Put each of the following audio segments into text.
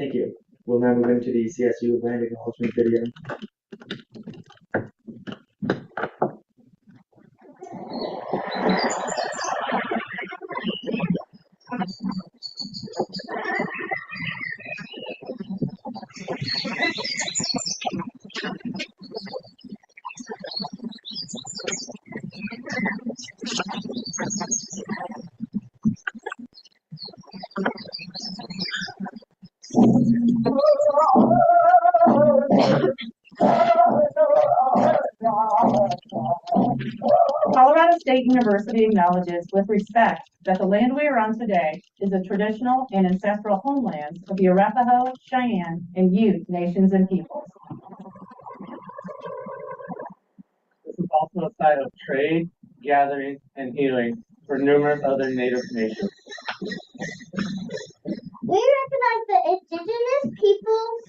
Thank you. We'll now move into the CSU land acknowledgement video. Colorado State University acknowledges with respect that the land we are on today is a traditional and ancestral homeland of the Arapaho, Cheyenne, and Ute nations and peoples. This is also a site of trade, gathering, and healing for numerous other Native nations. We recognize the indigenous peoples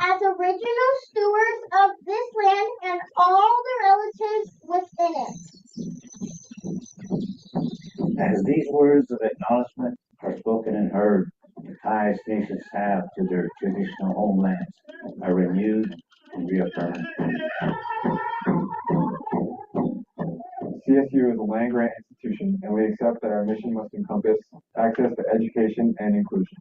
as original stewards of this land and all the relatives within it. As these words of acknowledgement are spoken and heard, the ties nations have to their traditional homelands are renewed and reaffirmed. CSU is a land-grant institution, and we accept that our mission must encompass access to education and inclusion.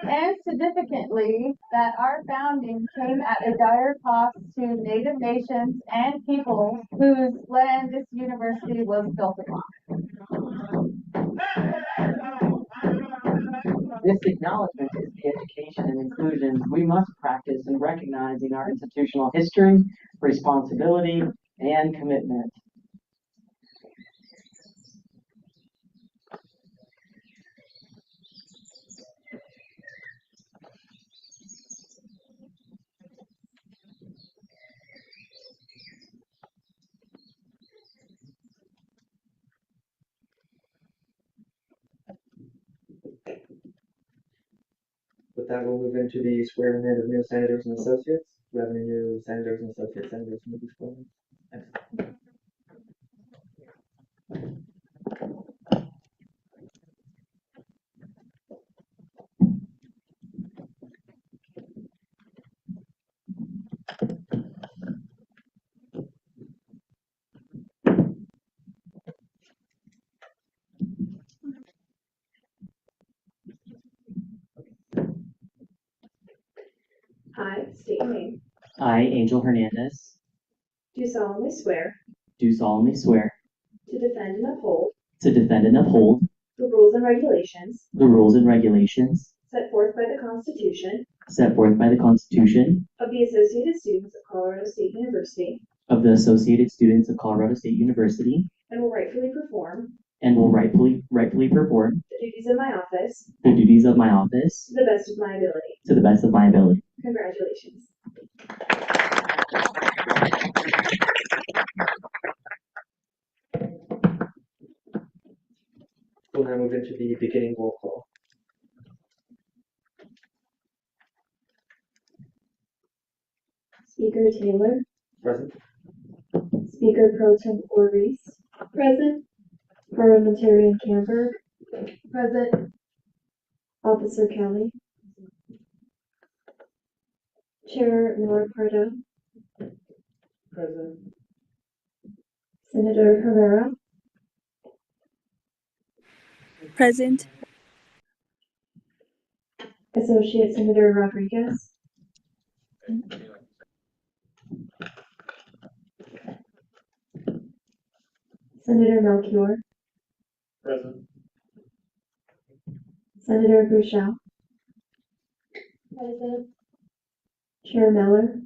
And significantly, that our founding came at a dire cost to Native nations and peoples whose land this university was built upon. This acknowledgement is the education and inclusion we must practice in recognizing our institutional history, responsibility, and commitment. With that, we'll move into the swearing in of new senators and associates. Do we have any new senators and associate senators who will be sworn in? Excellent. I state your name. I, Angel Hernandez, Do solemnly swear do solemnly swear to defend and uphold to defend and uphold the rules and regulations the rules and regulations set forth by the Constitution set forth by the Constitution of the Associated Students of Colorado State University of the Associated Students of Colorado State University and will rightfully perform and will rightfully perform the duties of my office the duties of my office to the best of my ability. to the best of my ability. Congratulations. We'll now move into the beginning roll call. Speaker Taylor. Present. Speaker Pro Tem Orvis. Present. Parliamentarian Camberg. Present. Officer Kelly. Chair Nora Pardo. Present. Senator Herrera. Present. Associate Senator Rodriguez. Senator Melchior. Present. Senator Bouchel. Present. Chair Miller.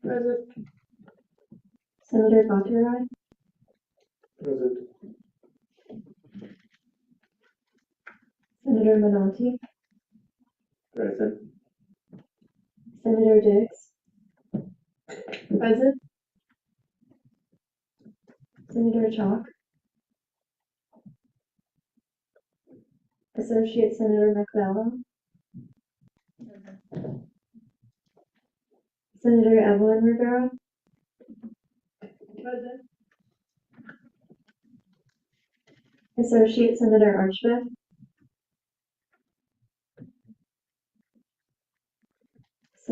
Present. Senator Bhattarai. Present. Senator Menotti. Present. Senator Diggs. Present. Senator Chalk. Associate Senator McBello. Senator Evelyn Rivera. Present. Associate Senator Archbeth.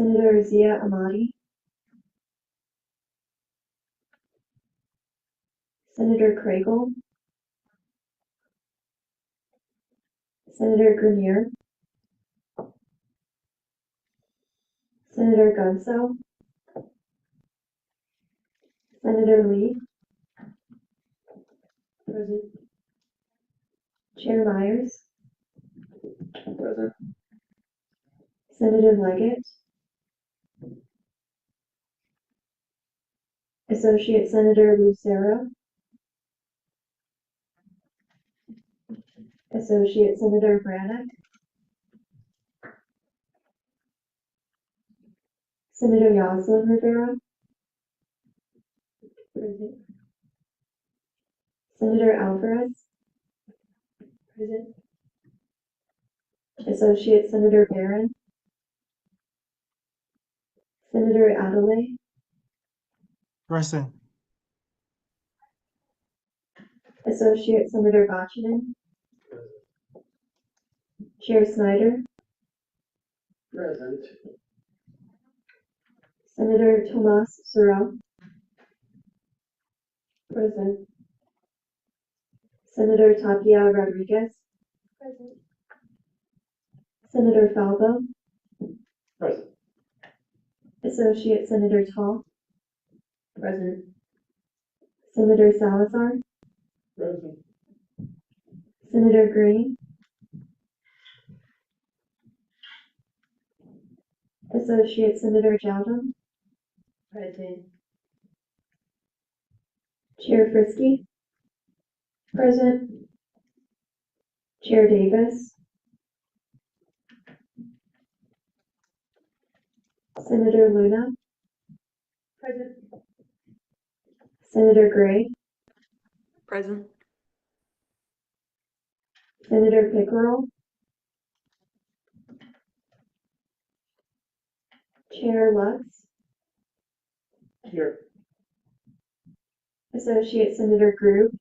Senator Zia Amati, Senator Craigle, Senator Grenier, Senator Gunsell, Senator Lee, Present. Chair Myers, Present. Senator Leggett, Associate Senator Lucero, Associate Senator Brannock, Senator Yoselin Rivera, present. Senator Alvarez, present. Associate Senator Barron, Senator Adelaide, Present. Associate Senator Bachinen, Chair Snyder, Present. Senator Tomas Sorrell, present. Senator Tapia Rodriguez, present. Senator Falbo, Present. Associate Senator Tall, present. Senator Salazar, Present. Senator Green, Associate Senator Jowdam, present. Chair Frisky, present. Chair Davis, Senator Luna, present. Senator Gray, Present. Senator Pickerel, Chair Lutz, Here. Associate Senator Grube,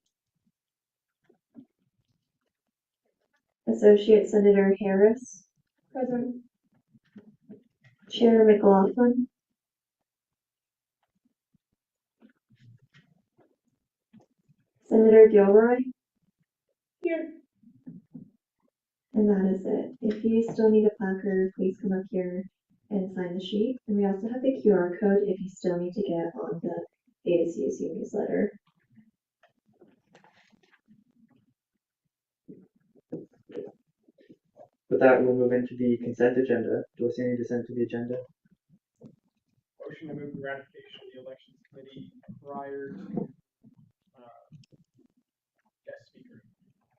Associate Senator Harris, present. Chair McLaughlin, Senator Gilroy, Here. and that is it. If you still need a placard, please come up here and sign the sheet. And we also have the QR code if you still need to get on the ASCSU newsletter. With that, we'll move into the consent agenda. Do I see any dissent to the agenda? Motion to move the ratification of the elections committee prior to guest speaker.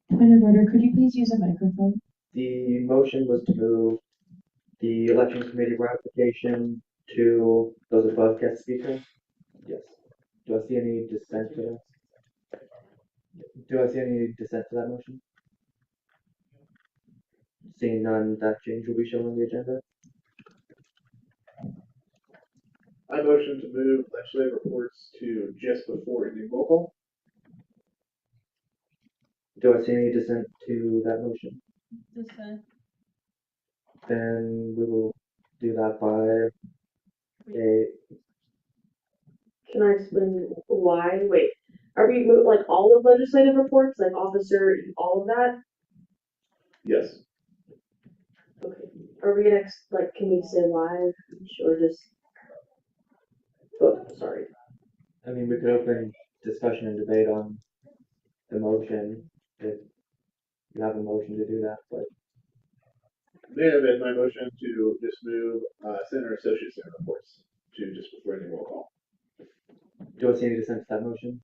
Point of order, could you please use a microphone? The motion was to move the election committee ratification to those above guest speaker. Yes. Do I see any dissent to that? Do I see any dissent to that motion? Seeing none, that change will be shown on the agenda. I motion to move legislative reports to just before ending roll call. Do I see any dissent to that motion? Dissent. Then we will do that by a. Can I explain why? Wait, are we like all of legislative reports, like officer, all of that? Yes. Okay. Are we gonna like? Can we say live or just? Oh, sorry. I mean, we could open discussion and debate on the motion if you have a motion to do that, but. May have been my motion to just move Senator Associate Senator reports to just before ending roll call. Do I see any dissent to that motion?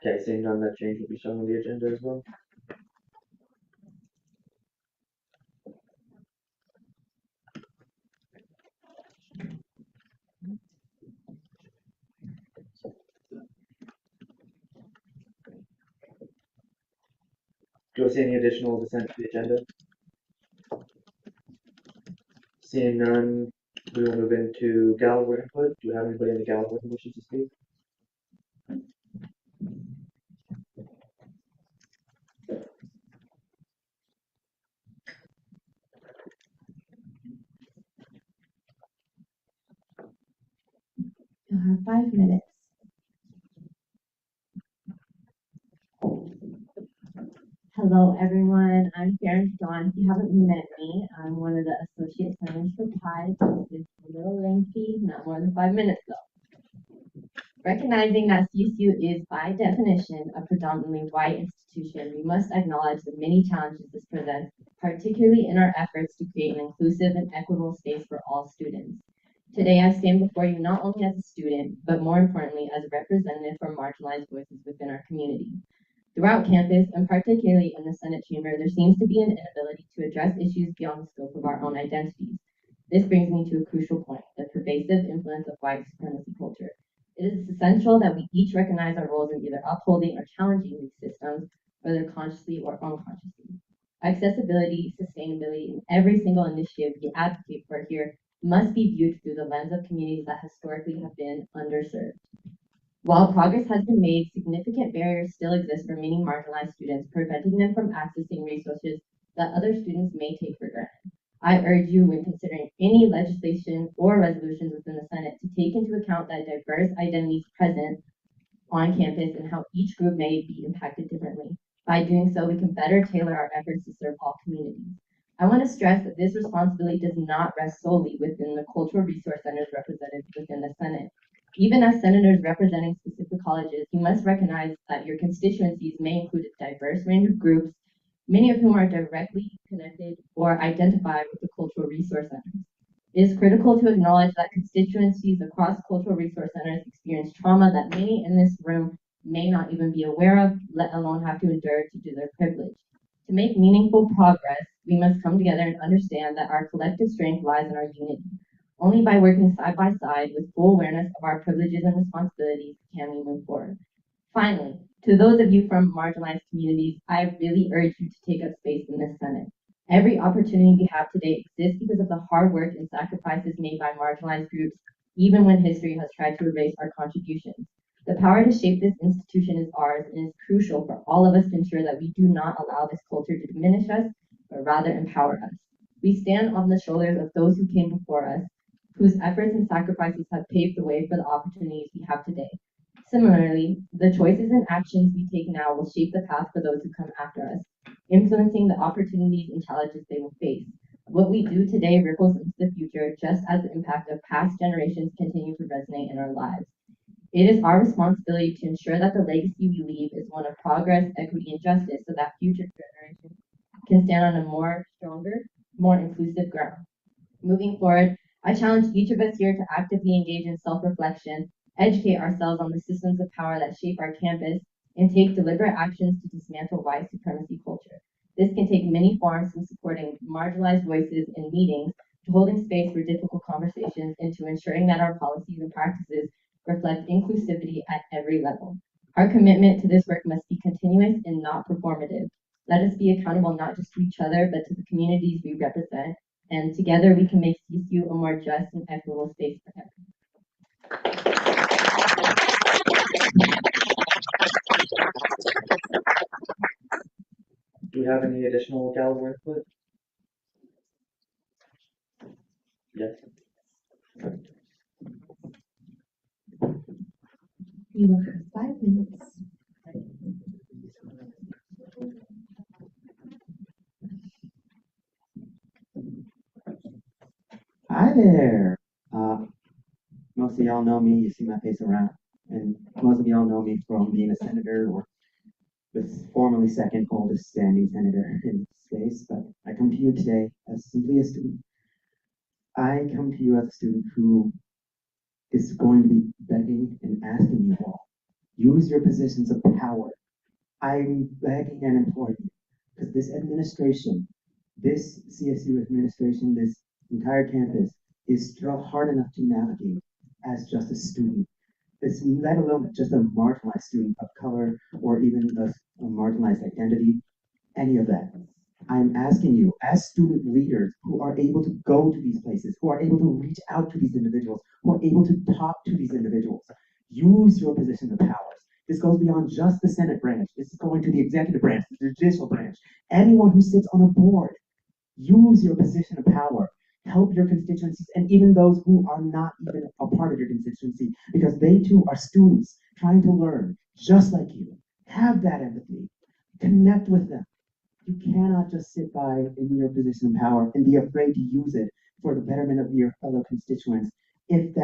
Okay, seeing none, that change will be shown on the agenda as well. Do I see any additional dissent to the agenda? Seeing none, we will move into gallery input. Do we have anybody in the gallery who wishes to speak? have 5 minutes. Hello, everyone. I'm Karen Dawn. If you haven't met me, I'm one of the associate senators for PIE. It's a little lengthy, not more than 5 minutes though. Recognizing that CSU is by definition a predominantly white institution, we must acknowledge the many challenges this presents, particularly in our efforts to create an inclusive and equitable space for all students. Today, I stand before you not only as a student, but more importantly, as a representative for marginalized voices within our community. Throughout campus, and particularly in the Senate chamber, there seems to be an inability to address issues beyond the scope of our own identities. This brings me to a crucial point, the pervasive influence of white supremacy culture. It is essential that we each recognize our roles in either upholding or challenging these systems, whether consciously or unconsciously. Accessibility, sustainability, and every single initiative we advocate for here must be viewed through the lens of communities that historically have been underserved. While progress has been made, significant barriers still exist for many marginalized students, preventing them from accessing resources that other students may take for granted. I urge you, when considering any legislation or resolutions within the Senate, to take into account the diverse identities present on campus and how each group may be impacted differently. By doing so, we can better tailor our efforts to serve all communities. I want to stress that this responsibility does not rest solely within the cultural resource centers represented within the Senate. Even as senators representing specific colleges, you must recognize that your constituencies may include a diverse range of groups, many of whom are directly connected or identify with the cultural resource centers. It is critical to acknowledge that constituencies across cultural resource centers experience trauma that many in this room may not even be aware of, let alone have to endure due to their privilege. To make meaningful progress, we must come together and understand that our collective strength lies in our unity. Only by working side by side with full awareness of our privileges and responsibilities can we move forward. Finally, to those of you from marginalized communities, I really urge you to take up space in this Senate. Every opportunity we have today exists because of the hard work and sacrifices made by marginalized groups, even when history has tried to erase our contributions. The power to shape this institution is ours and is crucial for all of us to ensure that we do not allow this culture to diminish us, but rather empower us. We stand on the shoulders of those who came before us, whose efforts and sacrifices have paved the way for the opportunities we have today. Similarly, the choices and actions we take now will shape the path for those who come after us, influencing the opportunities and challenges they will face. What we do today ripples into the future, just as the impact of past generations continue to resonate in our lives. It is our responsibility to ensure that the legacy we leave is one of progress, equity, and justice, so that future generations can stand on a more stronger, more inclusive ground. Moving forward, I challenge each of us here to actively engage in self-reflection, educate ourselves on the systems of power that shape our campus, and take deliberate actions to dismantle white supremacy culture. This can take many forms, from supporting marginalized voices in meetings, to holding space for difficult conversations, and to ensuring that our policies and practices reflect inclusivity at every level. Our commitment to this work must be continuous and not performative. Let us be accountable not just to each other, but to the communities we represent, and together we can make CSU a more just and equitable space for everyone. Do we have any additional Gallagher input? Yes. You will have 5 minutes. Hi there. Most of y'all know me. You see my face around, and most of y'all know me from being a senator, or the formerly second oldest standing senator in space. But I come to you today as simply a student. I come to you as a student who is going to be begging and asking you all, use your positions of power. I'm begging and imploring you, because this administration, this CSU administration, this entire campus is still hard enough to navigate as just a student. It's let alone just a marginalized student of color or even a marginalized identity, any of that. I'm asking you, as student leaders who are able to go to these places, who are able to reach out to these individuals, who are able to talk to these individuals, use your position of powers. This goes beyond just the Senate branch. This is going to the executive branch, the judicial branch, anyone who sits on a board. Use your position of power. help your constituencies and even those who are not even a part of your constituency, because they too are students trying to learn just like you. Have that empathy. Connect with them. You cannot just sit by in your position of power and be afraid to use it for the betterment of your fellow constituents if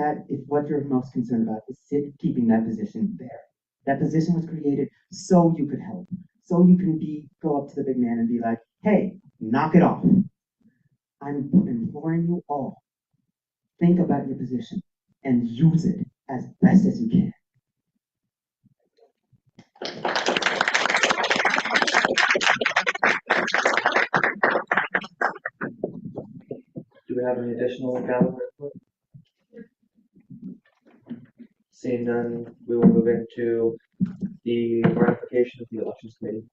what you're most concerned about is keeping that position there. That position was created so you could help, so you can go up to the big man and be like, hey, knock it off. I'm imploring you all, think about your position and use it as best as you can. Do we have any additional ballot input? Seeing none, we will move into the ratification of the elections committee.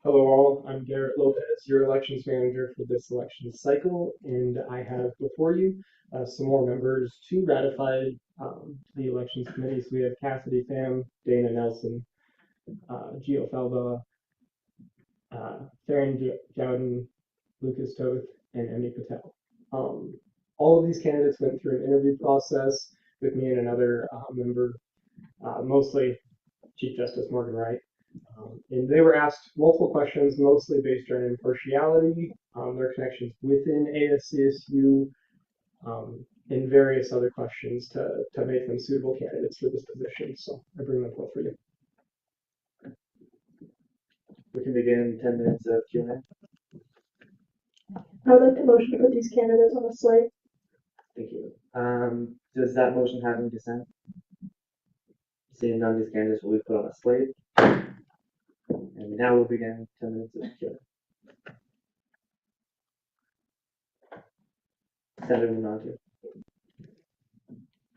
Hello all, I'm Garrett Lopez, your elections manager for this election cycle, and I have before you some more members to ratify the elections committee. So we have Cassidy Pham, Dana Nelson, Gio Falba, Theron Jowden, Lucas Toth, and Emmy Patel. All of these candidates went through an interview process with me and another member, mostly Chief Justice Morgan Wright. And they were asked multiple questions, mostly based on impartiality, their connections within ASCSU, and various other questions to make them suitable candidates for this position. So I bring them forth for you. We can begin 10 minutes of Q&A. I would like to motion to put these candidates on the slate. Thank you. Does that motion have any dissent? Seeing none, these candidates will be put on a slate. And now we'll begin 10 minutes of Q&A. Senator Munati.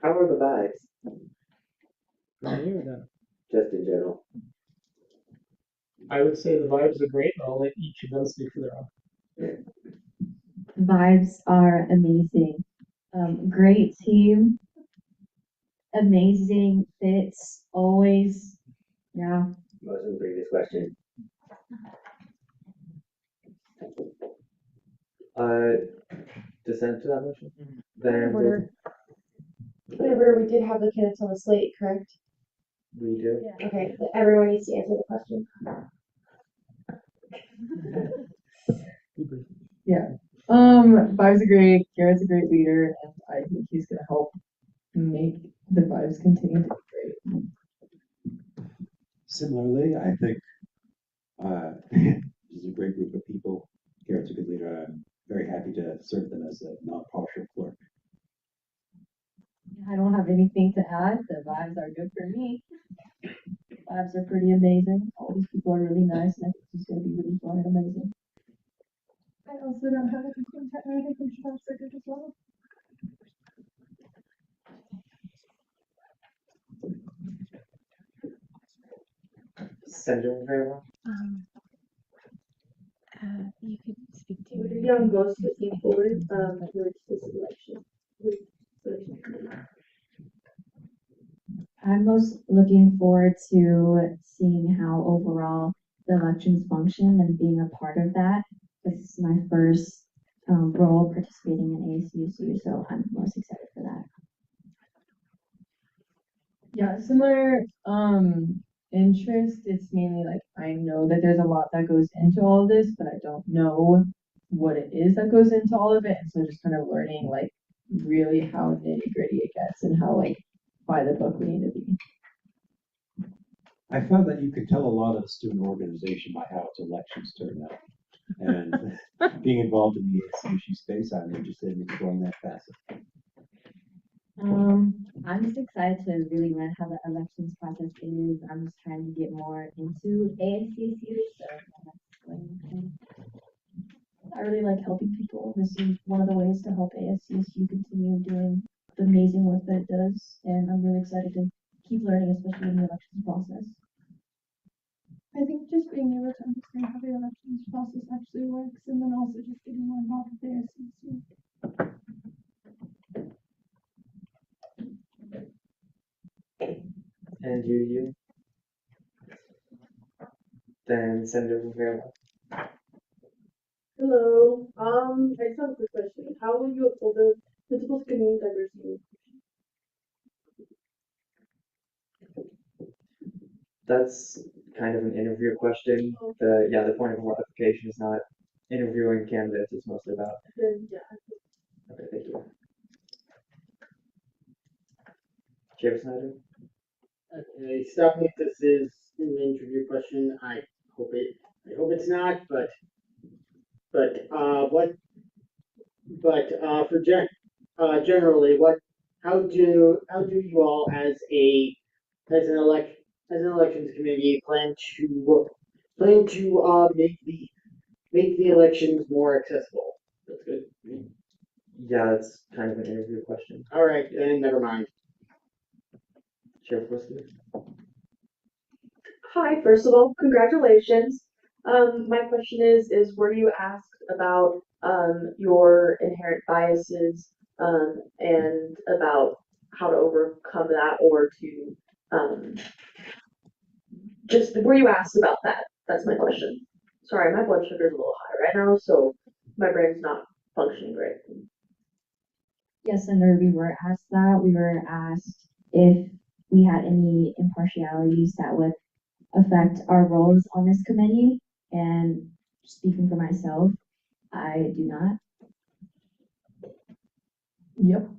How are the vibes? Just in general. I would say the vibes are great, but I'll let each of them speak for their own. The vibes are amazing. Great team. Amazing fits always. Yeah. Motion previous question. Dissent to that motion? Whenever we did have the candidates on the slate, correct? We do. Yeah. Okay, everyone needs to answer the question. Yeah. Vibes are great. Garrett's a great leader, and I think he's gonna help make the vibes continue to be great. Similarly, I think this is a great group of people. Garrett's a good leader. I'm very happy to serve them as a non-partial clerk. I don't have anything to add. The vibes are good for me. Vibes are pretty amazing. All these people are really nice, and I think it's gonna be really fun and amazing. I also don't have anything to add. I think we should have second as well. Senator Rivera. You could speak to Would you be on both looking forward towards this election? I'm most looking forward to seeing how overall the elections function and being a part of that. This is my first role participating in ASCSU, so I'm most excited for that. Yeah, similar interest. It's mainly like I know that there's a lot that goes into all of this, but I don't know what it is that goes into all of it. And so just kind of learning like really how nitty gritty it gets and how like by the book we need to be. I found that you could tell a lot of the student organization by how its elections turn out. And being involved in the ASCSU space, I'm interested in exploring that facet. I'm just excited to really learn how the elections process is. I'm just trying to get more into ASCSU, so that's going. I really like helping people. This is one of the ways to help ASCSU continue doing the amazing work that it does, and I'm really excited to keep learning, especially in the elections process. I think just being able to understand how the elections process actually works, and then also just getting more involved with the ASCSU. And you? Then Senator Rivera. Hello. I just have a quick question. How will you uphold the principles of community diversity? That's kind of an interview question. The point of our application is not interviewing candidates. It's mostly about. Then yeah. Okay, thank you. Chair Snyder. Okay, stop me if this is an interview question. I hope it's not, but generally how do you all as an elections committee plan to make the elections more accessible? That's good. Yeah, that's kind of an interview question. All right, then never mind. Chair Frisky. Hi, first of all, congratulations. My question is were you asked about your inherent biases and about how to overcome that, or to just were you asked about that? That's my question. Sorry, my blood sugar is a little high right now, so my brain's not functioning great. Yes, Senator, we were asked that. We were asked if we had any impartialities that would affect our roles on this committee. And speaking for myself, I do not. Yep.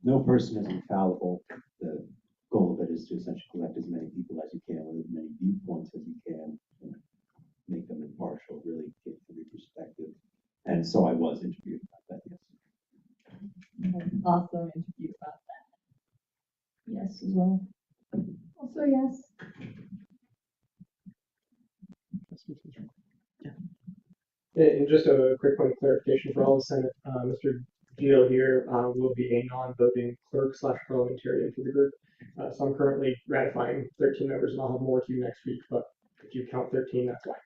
No person is infallible. The goal of it is to essentially collect as many people as you can with as many viewpoints as you can and make them impartial, really get every perspective. And so I was interviewed about that, yes. Also interviewed about that. Yes, as well. Also yes. And just a quick point of clarification for all the Senate, Mr. Gio here will be a non-voting clerk/parliamentarian for the group. So I'm currently ratifying 13 members, and I'll have more to you next week, but if you count 13, that's why.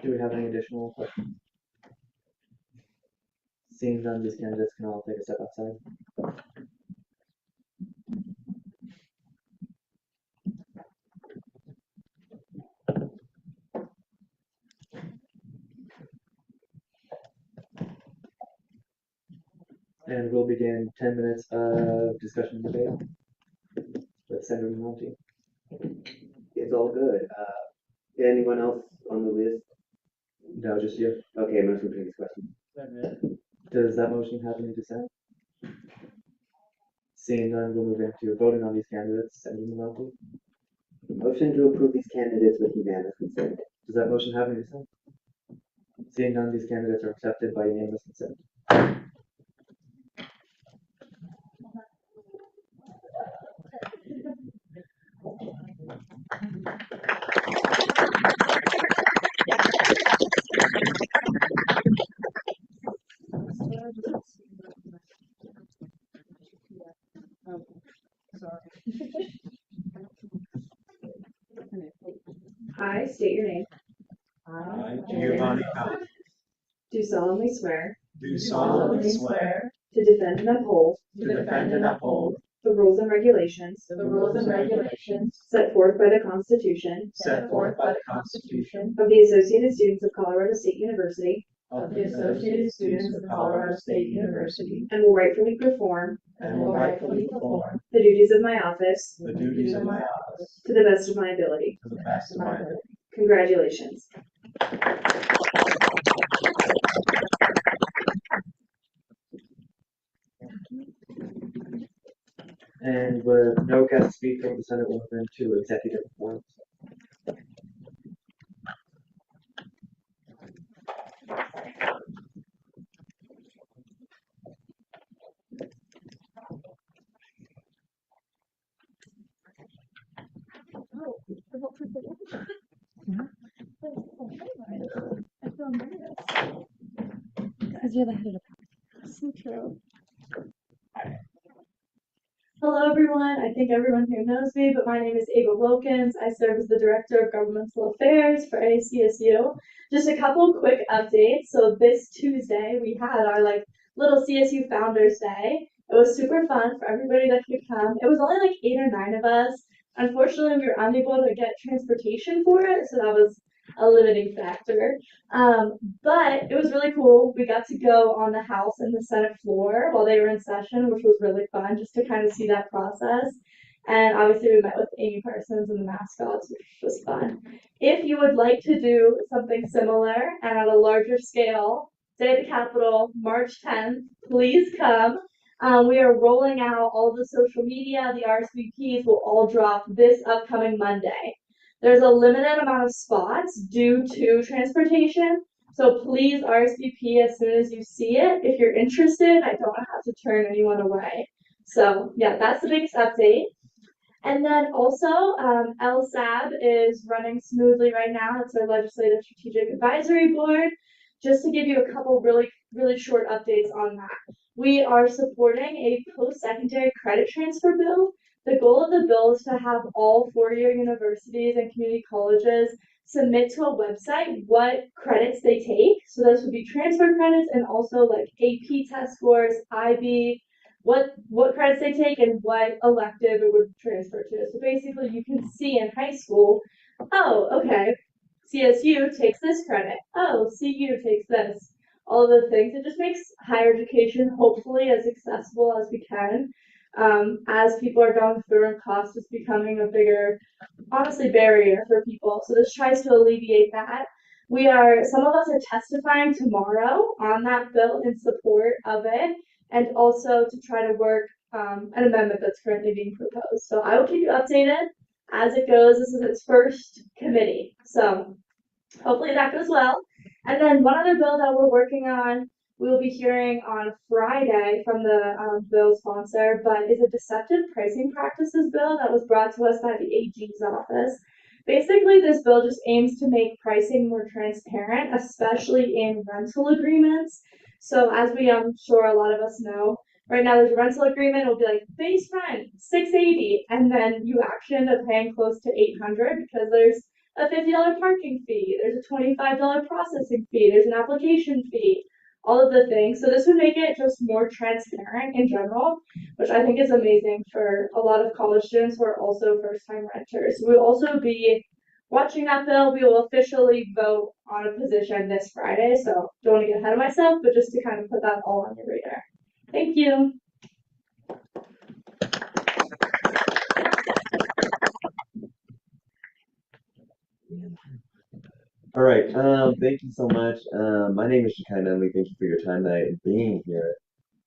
Do we have any additional questions? Seeing none, these candidates can all take a step outside. And we'll begin 10 minutes of discussion and debate with Senator Monty. It's all good. Anyone else on the list? No, just you. Okay, motion for this question. Does that motion have any dissent? Seeing none, we'll move into voting on these candidates. Senator Monty. Motion to approve these candidates with unanimous consent. Does that motion have any dissent? Seeing none, these candidates are accepted by unanimous consent. I state your name. I, Giovanni Collins, Do solemnly swear do solemnly swear to defend and uphold the rules and regulations set forth by the Constitution set forth by the Constitution of the Associated Students of Colorado State University of the Associated Students of Colorado State University and will rightfully perform and will rightfully perform the duties of my office the duties of my office to the best of my ability. to the best of my ability. Congratulations. And with no guest speaker, the Senate will move into executive performance. I feel nervous. you're the head of the So true. Hello, everyone. I think everyone here knows me, but my name is Ava Wilkins. I serve as the Director of Governmental Affairs for ASCSU. Just a couple quick updates. So this Tuesday, we had our little CSU Founders Day. It was super fun for everybody that could come. It was only like 8 or 9 of us. Unfortunately, we were unable to get transportation for it, so that was a limiting factor. But it was really cool. We got to go on the House and the Senate floor while they were in session, which was really fun just to kind of see that process. And obviously, we met with Amy Parsons and the mascots, which was fun. If you would like to do something similar and at a larger scale, Day at the Capitol, March 10th, please come. We are rolling out all the social media. The RSVPs will all drop this upcoming Monday. There's a limited amount of spots due to transportation, so please RSVP as soon as you see it. If you're interested, I don't have to turn anyone away. So yeah, that's the biggest update. And then also, LSAB is running smoothly right now. It's our Legislative Strategic Advisory Board. Just to give you a couple really short updates on that. We are supporting a post-secondary credit transfer bill. The goal of the bill is to have all four-year universities and community colleges submit to a website what credits they take. So those would be transfer credits and also like AP test scores, IB, what credits they take and what elective it would transfer to. So basically you can see in high school, oh, okay, CSU takes this credit. Oh, CU takes this. All of the things. It just makes higher education hopefully as accessible as we can. As people are going through and cost is becoming a bigger, honestly, barrier for people. So this tries to alleviate that. Some of us are testifying tomorrow on that bill in support of it, and also to try to work an amendment that's currently being proposed. So I will keep you updated as it goes. This is its first committee. So hopefully that goes well. And then one other bill that we're working on, we will be hearing on Friday from the bill sponsor, but is a deceptive pricing practices bill that was brought to us by the AG's office. Basically, this bill just aims to make pricing more transparent, especially in rental agreements. So as I'm sure a lot of us know, right now there's a rental agreement, it'll be like base rent, $680, and then you actually end up paying close to $800 because there's a $50 parking fee, there's a $25 processing fee, there's an application fee, all of the things. So this would make it just more transparent in general, which I think is amazing for a lot of college students who are also first-time renters. We'll also be watching that bill. We will officially vote on a position this Friday, so don't want to get ahead of myself, but just to kind of put that all on your radar. Thank you. All right. Thank you so much. My name is Shekinah Nunley. Thank you for your time tonight and being here.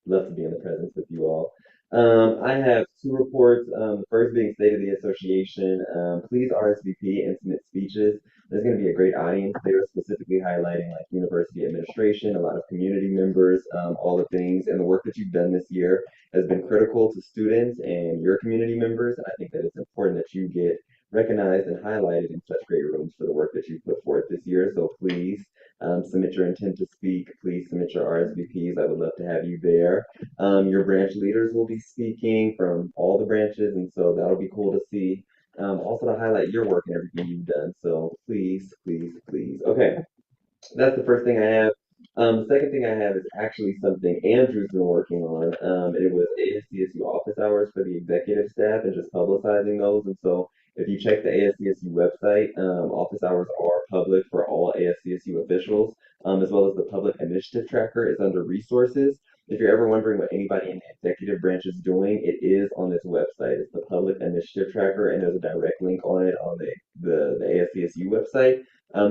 Love to be in the presence with you all. I have two reports. The first being State of the Association. Please RSVP and submit speeches. There's going to be a great audience there, specifically highlighting like university administration, a lot of community members, all the things, and the work that you've done this year has been critical to students and your community members. And I think that it's important that you get recognized and highlighted in such great rooms for the work that you've put forth this year. So please submit your intent to speak. Please submit your RSVPs. I would love to have you there. Your branch leaders will be speaking from all the branches, and so that'll be cool to see. Also to highlight your work and everything you've done. So please, please, please. Okay, that's the first thing I have. The second thing I have is actually something Andrew's been working on. It was ASCSU office hours for the executive staff and just publicizing those. And so if you check the ASCSU website, office hours are public for all ASCSU officials, as well as the public initiative tracker is under resources. If you're ever wondering what anybody in the executive branch is doing, it is on this website. It's the public initiative tracker, and there's a direct link on it on the ASCSU website.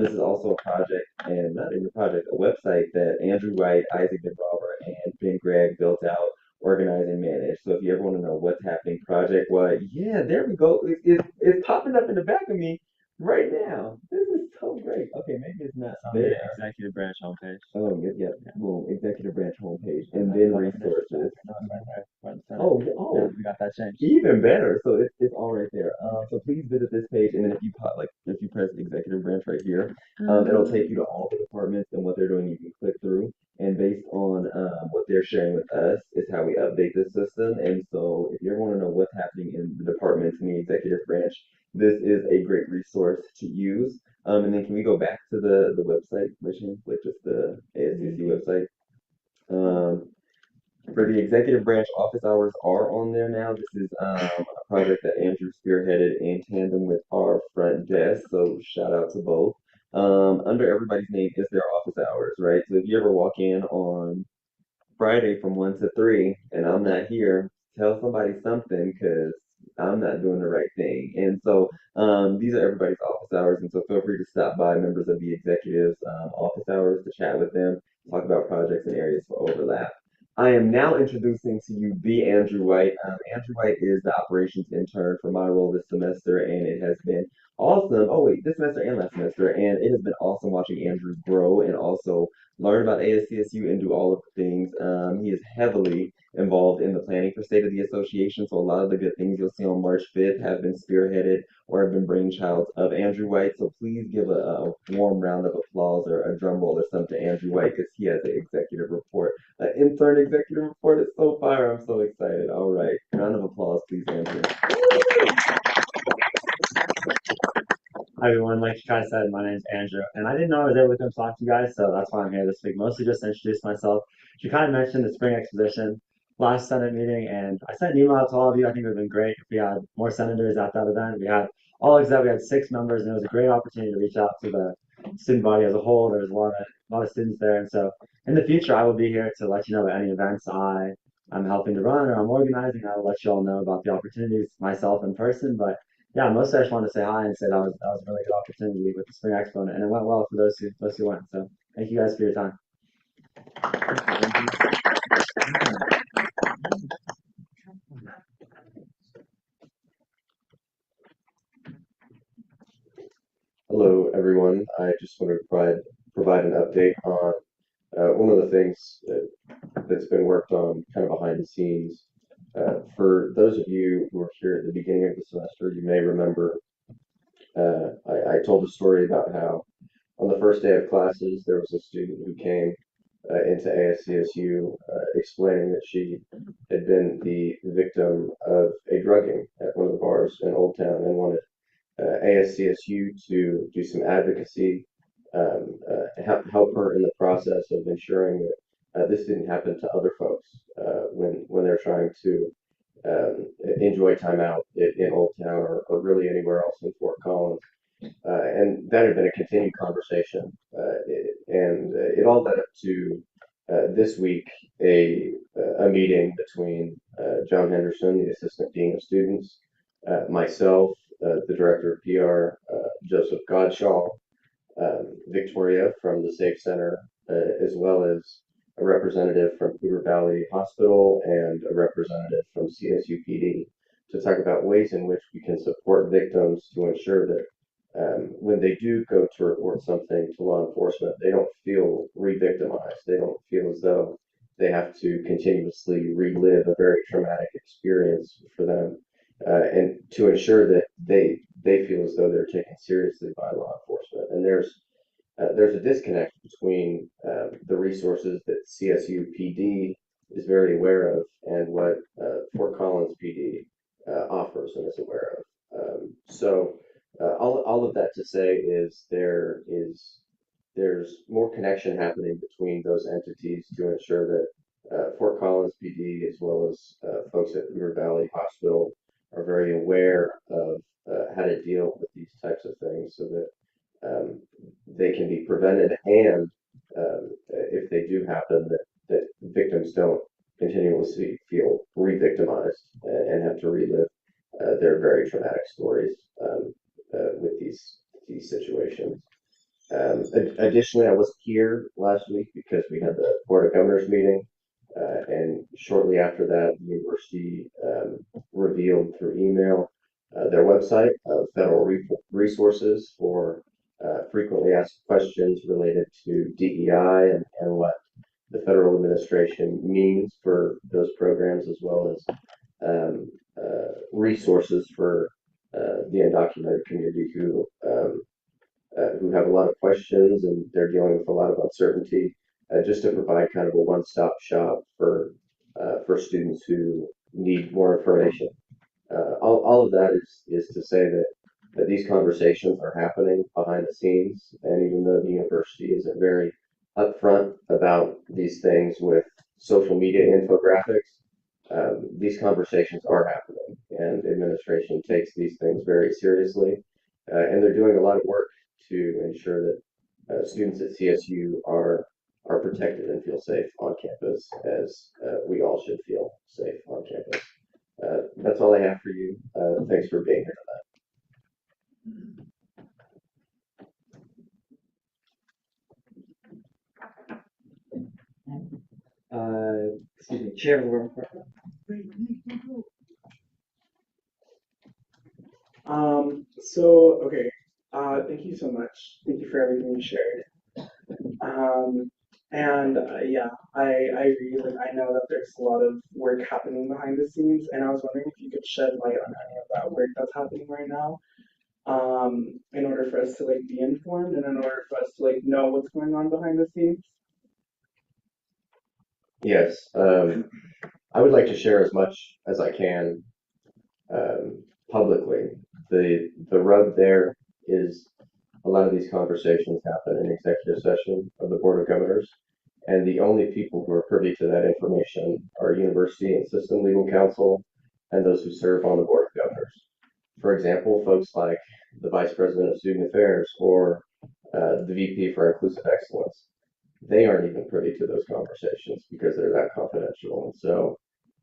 This is also a project, and not even a project, a website that Andrew White, Isaac DeBrauer, and Ben Gregg built out, organize, and manage. So if you ever want to know what's happening project-wide, yeah, there we go. It's popping up in the back of me right now. This is so great. Okay, maybe it's not there. Executive branch homepage. Oh, yeah. Boom, executive branch homepage, and then resources. Oh, Yeah, we got that changed. even better. So it's all right there. So please visit this page, and then if you press executive branch right here, it'll take you to all the departments and what they're doing. You can click through, and based on what they're sharing with us is how we update the system. And so if you ever want to know what's happening in the departments in the executive branch, this is a great resource to use. And then can we go back to the website, Mission, like just the ASCSU website? For the executive branch, office hours are on there now. This is a project that Andrew spearheaded in tandem with our front desk. So shout out to both. Under everybody's name is their office hours, right? So if you ever walk in on Friday from 1 to 3 and I'm not here, tell somebody something because I'm not doing the right thing. And so these are everybody's office hours. And so feel free to stop by members of the executive's office hours to chat with them, talk about projects and areas for overlap. I am now introducing to you the Andrew White. Andrew White is the operations intern for my role this semester, and it has been awesome. Oh, wait, this semester and last semester, and it has been awesome watching Andrew grow and also learn about ASCSU and do all of the things. He is heavily involved in the planning for State of the Association, so a lot of the good things you'll see on March 5th have been spearheaded or have been brainchilds of Andrew White. So please give a warm round of applause or a drum roll or something to Andrew White because he has an executive report. An intern executive report is so fire. I'm so excited. All right. Round of applause, please, Andrew. Hi everyone, like Kai said, my name is Andrew, and I didn't know I was able to come talk to you guys, so that's why I'm here this week. Mostly just to introduce myself. She kind of mentioned the spring exposition last Senate meeting, and I sent an email out to all of you. I think it would have been great if we had more senators at that event. We had all except we had 6 members, and it was a great opportunity to reach out to the student body as a whole. There was a lot of students there, and so in the future, I will be here to let you know about any events I'm helping to run or I'm organizing. I will let you all know about the opportunities myself in person, but yeah, mostly I just wanted to say hi and say that was a really good opportunity with the Spring Expo, and it went well for those who went. So thank you guys for your time. Hello, everyone. I just want to provide an update on one of the things that's been worked on kind of behind the scenes. For those of you who were here at the beginning of the semester, you may remember I told a story about how on the first day of classes there was a student who came into ASCSU explaining that she had been the victim of a drugging at one of the bars in Old Town and wanted ASCSU to do some advocacy, help her in the process of ensuring that this didn't happen to other folks when they're trying to enjoy time out in Old Town or really anywhere else in Fort Collins. And that had been a continued conversation, and it all led up to this week a meeting between John Henderson, the Assistant Dean of Students, myself, the Director of PR, Joseph Godshaw, Victoria from the Safe Center, as well as a representative from Cooper Valley Hospital and a representative from CSU PD to talk about ways in which we can support victims to ensure that when they do go to report something to law enforcement, they don't feel re-victimized. They don't feel as though they have to continuously relive a very traumatic experience for them, and to ensure that they feel as though they're taken seriously by law enforcement. And there's a disconnect between the resources that CSU PD is very aware of and what Fort Collins PD offers and is aware of. All of that to say is there's more connection happening between those entities to ensure that Fort Collins PD as well as folks at River Valley Hospital are very aware of how to deal with these types of things so that they can be prevented and if they do happen that victims don't continuously feel re-victimized and have to relive their very traumatic stories with these situations. Additionally, I wasn't here last week because we had the Board of Governors meeting, and shortly after that, the university revealed through email their website of federal resources for frequently asked questions related to DEI and what the federal administration means for those programs, as well as resources for the undocumented community who have a lot of questions and they're dealing with a lot of uncertainty. just to provide kind of a one-stop shop for students who need more information. All of that is to say that these conversations are happening behind the scenes, and even though the university isn't very upfront about these things with social media infographics, these conversations are happening, and administration takes these things very seriously, and they're doing a lot of work to ensure that students at CSU are protected and feel safe on campus, as we all should feel safe on campus. That's all I have for you. Thanks for being here Excuse me, Chair of the Room. Okay. Thank you so much. Thank you for everything you shared. Yeah, I agree. Like, I know that there's a lot of work happening behind the scenes, and I was wondering if you could shed light on any of that work that's happening right now, in order for us to like be informed and in order for us to like know what's going on behind the scenes. Yes, I would like to share as much as I can publicly. The rub there is a lot of these conversations happen in executive session of the Board of Governors, and the only people who are privy to that information are university and system legal counsel and those who serve on the Board of Governors. For example, folks like the Vice President of Student Affairs or the VP for Inclusive Excellence, they aren't even privy to those conversations because they're that confidential. And so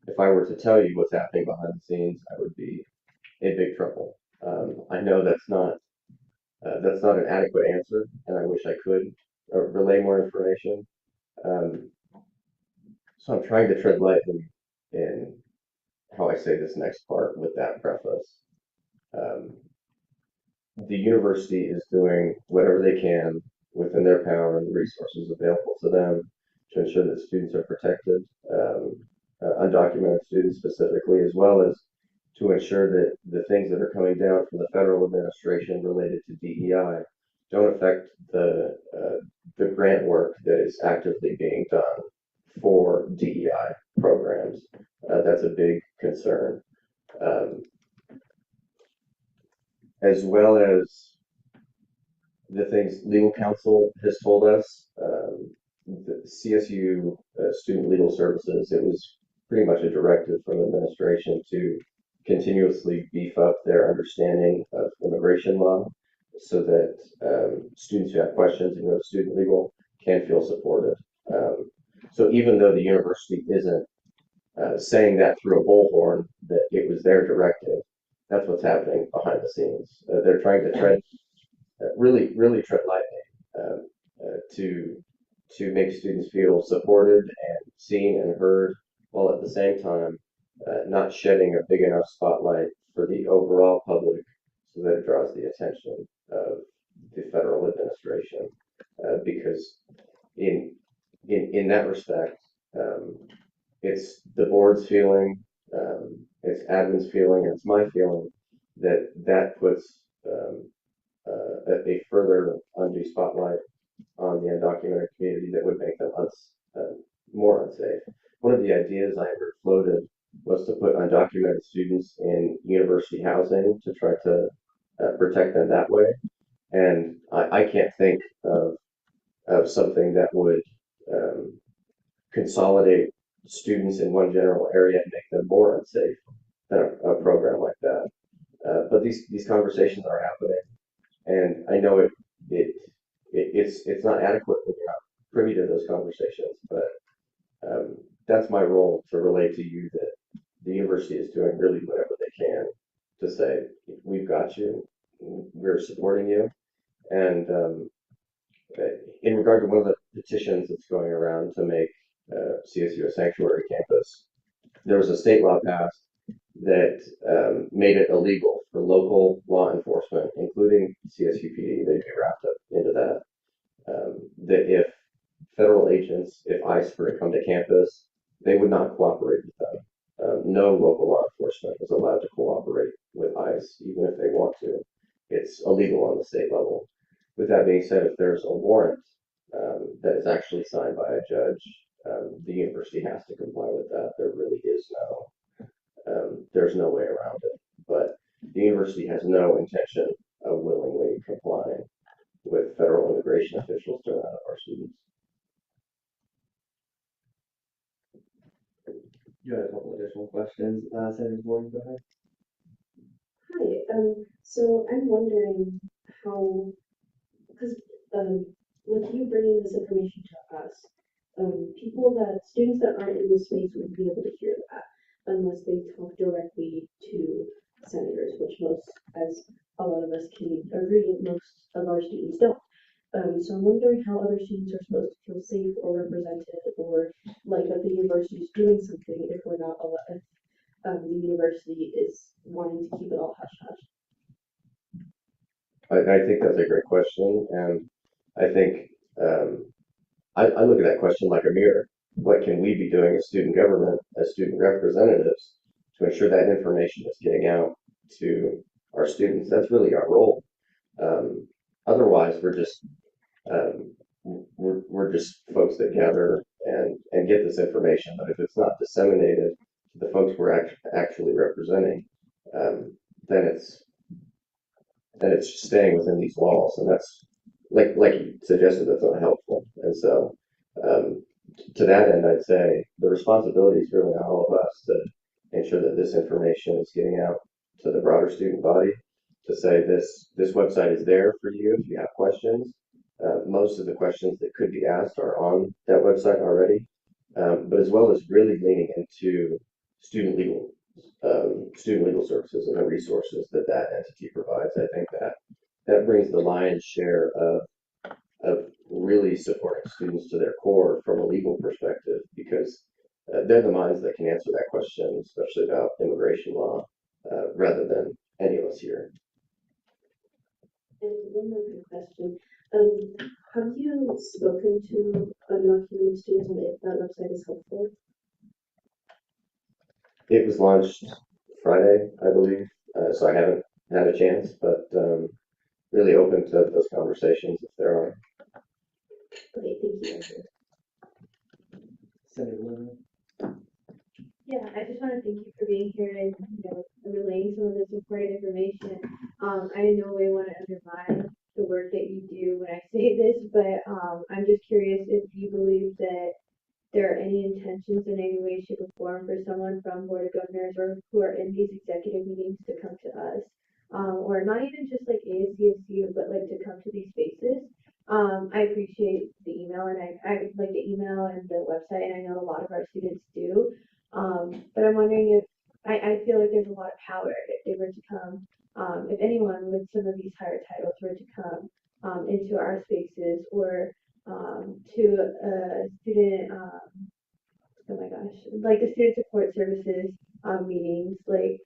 if I were to tell you what's happening behind the scenes, I would be in big trouble. I know that's not an adequate answer, and I wish I could relay more information. So I'm trying to tread lightly in how I say this next part with that preface. The university is doing whatever they can within their power and the resources available to them to ensure that students are protected, undocumented students specifically, as well as to ensure that the things that are coming down from the federal administration related to DEI don't affect the grant work that is actively being done for DEI programs. That's a big concern. As well as the things legal counsel has told us, the CSU Student Legal Services, it was pretty much a directive from administration to continuously beef up their understanding of immigration law so that students who have questions and go to student legal can feel supported. So even though the university isn't saying that through a bullhorn that it was their directive, that's what's happening behind the scenes. They're trying to tread really tread lightly to make students feel supported and seen and heard, while at the same time not shedding a big enough spotlight for the overall public so that it draws the attention of the federal administration. Because in that respect, it's the board's feeling, it's admin's feeling, and it's my feeling that puts a further undue spotlight on the undocumented community that would make them more unsafe. One of the ideas I heard floated was to put undocumented students in university housing to try to protect them that way. And I can't think of something that would consolidate students in one general area and make them more unsafe than a program like that. But these conversations are happening, and I know it's not adequate when you're not privy to those conversations, but that's my role to relate to you that the university is doing really whatever they can to say, we've got you, we're supporting you. And in regard to one of the petitions that's going around to make CSU a sanctuary campus, there was a state law passed that made it illegal for local law enforcement, including CSU PD, they'd be wrapped up into that, that if federal agents, if ICE were to come to campus, they would not cooperate with them. No local law enforcement is allowed to cooperate with ICE, even if they want to. It's illegal on the state level. With that being said, if there's a warrant that is actually signed by a judge, the university has to comply with that. There really is there's no way around it. But the university has no intention of willingly complying with federal immigration officials to allow our students. You had a couple additional questions. Senator Gordon, go ahead. Hi, so I'm wondering how, because with you bringing this information to us, students that aren't in the space would be able to hear that unless they talk directly to senators, which as a lot of us can agree, most of our students don't. So I'm wondering how other students are supposed to feel safe or represented, or like that the university is doing something if we're not allowed, if the university is wanting to keep it all hush hush. I think that's a great question, and I think I look at that question like a mirror. What can we be doing as student government, as student representatives, to ensure that information is getting out to our students? That's really our role. Otherwise, we're just folks that gather and get this information. But if it's not disseminated to the folks we're actually representing, then it's staying within these walls, and that's like you suggested, that's not helpful. And so, to that end, I'd say the responsibility is really on all of us to ensure that this information is getting out to the broader student body. To say this website is there for you if you have questions. Most of the questions that could be asked are on that website already, but as well as really leaning into student legal services and the resources that that entity provides. I think that brings the lion's share of really supporting students to their core from a legal perspective, because they're the minds that can answer that question, especially about immigration law, rather than any of us here. And one more question. Have you spoken to enough human students on if that website is helpful? It was launched Friday, I believe, so I haven't had a chance, but really open to those conversations if there are. Okay, thank you. Senator Lewin. Yeah, I just want to thank you for being here and relaying some of this important information. I in no way want to undermine the work that you do when I say this, but I'm just curious if you believe that there are any intentions in any way, shape, or form for someone from Board of Governors or who are in these executive meetings to come to us, or not even just like ASCSU, but like to come to these spaces. I appreciate the email and I like the email and the website, and I know a lot of our students do. But I'm wondering if I feel like there's a lot of power if they were to come, if anyone with some of these higher titles were to come into our spaces or to a student, oh my gosh, like the student support services meetings, like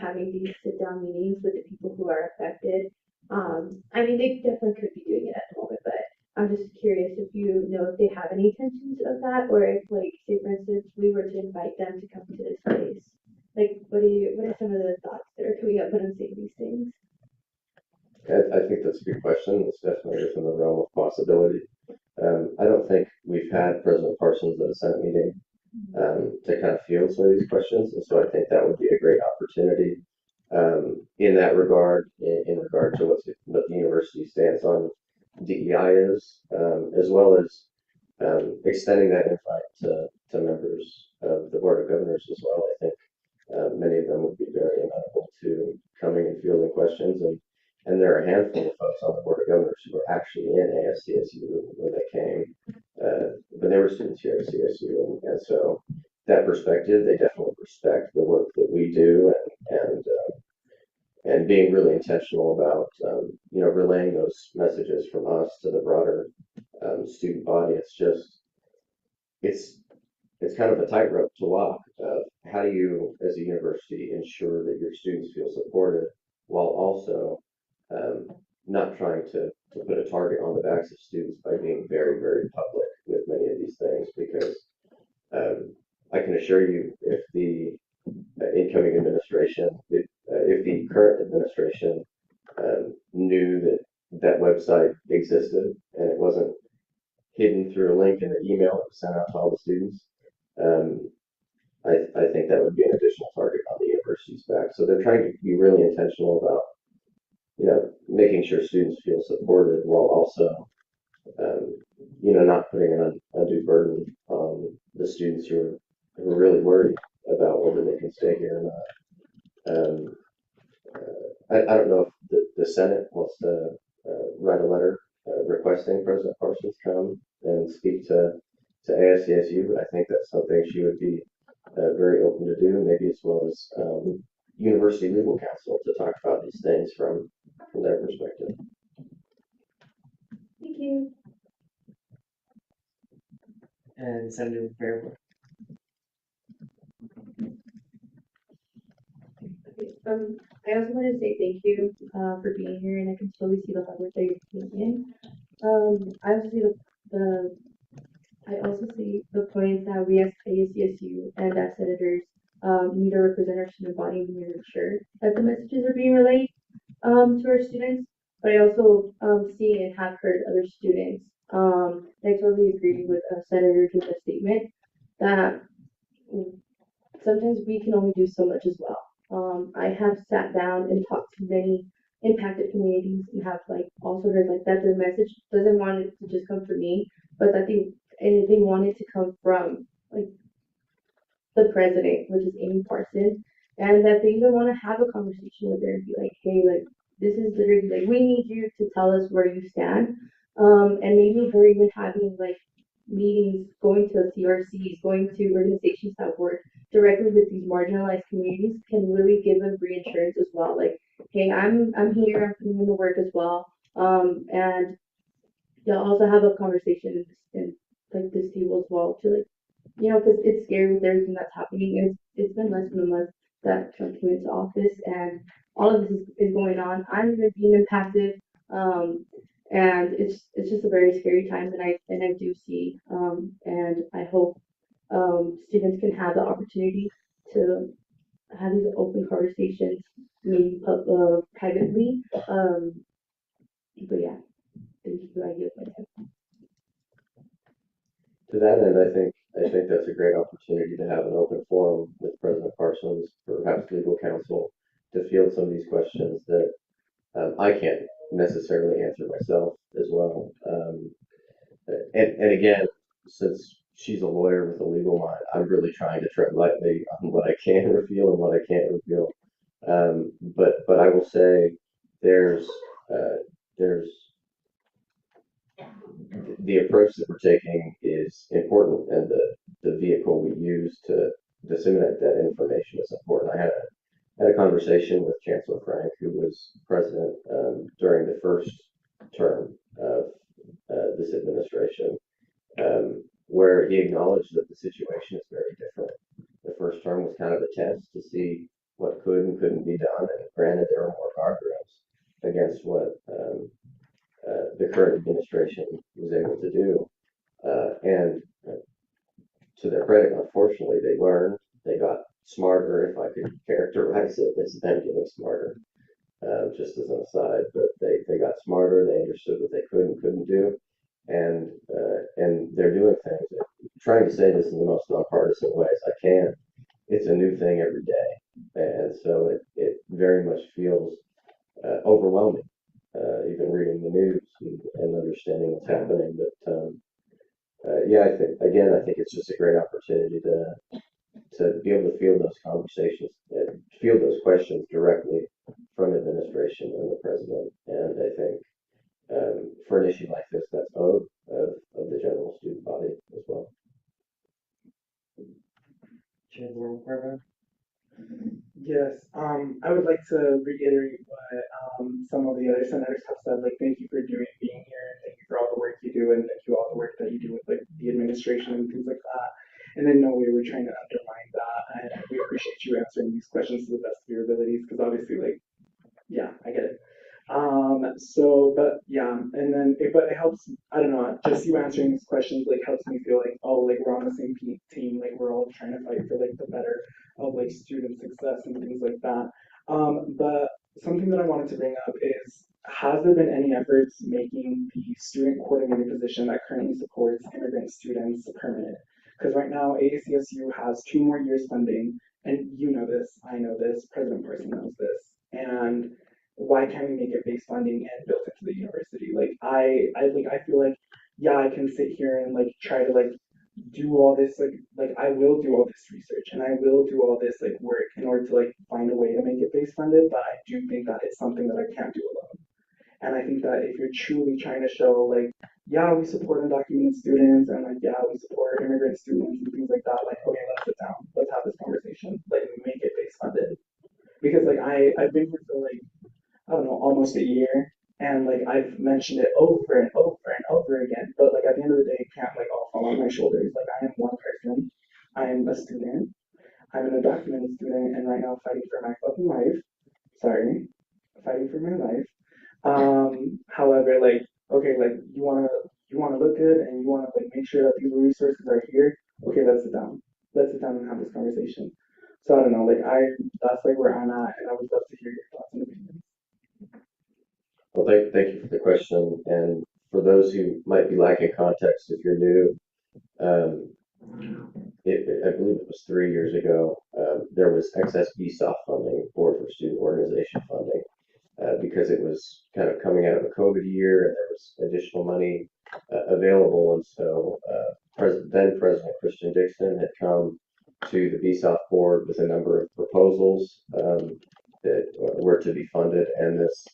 having these sit down meetings with the people who are affected. I mean, they definitely could be doing it at the moment, but I'm just curious if you know if they have any intentions of that, or if, like, say for instance, we were to invite them to come to this place. Like, what are some of the thoughts that are coming up when I'm saying these things? I think that's a good question. It's definitely within the realm of possibility. I don't think we've had President Parsons at a Senate meeting to kind of field some of these questions, and so I think that would be a great opportunity in that regard, in regard to what the university stance on DEI is, as well as extending that invite to members of the Board of Governors as well. I think many of them would be very amenable to coming and fielding questions, and there are a handful of folks on the Board of Governors who were actually in ASCSU when they came, but they were students here at CSU, and so that perspective, they definitely respect the work that we do, and being really intentional about relaying those messages from us to the broader student body. It's kind of a tightrope to walk. How do you, as a university, ensure that your students feel supported while also not trying to put a target on the backs of students by being very, very public with many of these things? Because I can assure you, if the incoming administration, if the current administration knew that that website existed and it wasn't hidden through a link in the email that was sent out to all the students. I think that would be an additional target on the university's back. So they're trying to be really intentional about, making sure students feel supported while also, not putting an undue burden on the students who are really worried about whether they can stay here or not. I don't know if the Senate wants to write a letter requesting President Parsons come and speak to ASCSU, but I think that's something she would be very open to do, maybe as well as University Legal Counsel to talk about these things from their perspective. Thank you. And Senator Fairwood. I also want to say thank you for being here, and I can totally see the hard work that you're putting in. I also see the point that we as ASCSU and as senators need to represent our student body and make sure that the messages are being relayed to our students. But I also see and have heard other students. I totally agree with Senator Duda's statement that sometimes we can only do so much as well. I have sat down and talked to many impacted communities and have also heard that their message doesn't want it to just come from me, but that they want it to come from the president, which is Amy Parson, and that they even want to have a conversation with her and be like, hey, this is literally we need you to tell us where you stand, and maybe her even having meetings, going to CRCs, going to organizations that work directly with these marginalized communities can really give them reassurance as well. Hey, I'm here, I'm putting in the work as well. And you'll also have a conversation in this table as well to because it's scary with everything that's happening. And it's been less than a month that Trump came into office, and all of this is going on. I'm even being impacted. And it's just a very scary time, and I do see, and I hope students can have the opportunity to have these open conversations, maybe privately. But yeah, thank you. I give my time. To that end, I think that's a great opportunity to have an open forum with President Parsons, perhaps legal counsel, to field some of these questions that I can't necessarily answer myself as well. And again, since she's a lawyer with a legal mind, I'm really trying to tread lightly on what I can reveal and what I can't reveal. But I will say there's the approach that we're taking is important, and the vehicle we use to disseminate that information is important. I had a conversation with Chancellor Frank, who was president during the first term of this administration, where he acknowledged that the situation is very different. The first term was kind of a test to see what could and couldn't be done, and granted, there are more guardrails against what the current administration was able to do. And to their credit, unfortunately, they learned, they got smarter, if I could characterize it as them getting smarter, just as an aside. But they got smarter, they understood what they could and couldn't do, and they're doing things. I'm trying to say this in the most nonpartisan way as I can. It's a new thing every day, and so it very much feels overwhelming, even reading the news and understanding what's happening. But yeah, I think it's just a great opportunity to be able to field those conversations, field those questions directly from administration and the president. And I think for an issue like this, that's owed of the general student body as well. Yes, I would like to reiterate what some of the other senators have said. Thank you for being here, and thank you for all the work you do, and thank you all the work that you do with the administration and things like that. And in no way we're trying to undermine that, and we appreciate you answering these questions to the best of your abilities, because obviously, yeah, I get it. But yeah, and then but it helps. I don't know. Just you answering these questions helps me feel we're on the same team. We're all trying to fight for the better of student success and things like that. But something that I wanted to bring up is how has there been any efforts making the student coordinator position that currently supports immigrant students permanent? Because right now ASCSU has 2 more years funding, and you know this, I know this, President Parson knows this, and why can't we make it base funding and built into the university? Like I feel like, yeah, I can sit here and like try to like do all this like I will do all this research and I will do all this like work in order to like find a way to make it base funded, but I do think that it's something that I can't do alone. And I think that if you're truly trying to show like, yeah, we support undocumented students and like, yeah, we support immigrant students and things like that, like, okay, let's sit down, let's have this conversation, like make it base funded. Because like I've been here for like, I don't know, almost a year. And like I've mentioned it over and over and over again, but like at the end of the day, it can't like all fall on my shoulders. Like I am one person, I am a student, I'm an undocumented student, and right now fighting for my fucking life. Sorry, fighting for my life. However, like okay, like you wanna look good and you wanna like make sure that these resources are here. Okay, let's sit down. Let's sit down and have this conversation. So I don't know, like that's like where I'm at, and I would love to hear your thoughts and opinions. Well, thank you for the question. And for those who might be lacking context, if you're new, um, I believe it was 3 years ago, there was excess BSOF funding, Board for Student Organization funding, because it was kind of coming out of a COVID year and there was additional money available. And so then President Christian Dixon had come to the BSOF board with a number of proposals that were to be funded, and this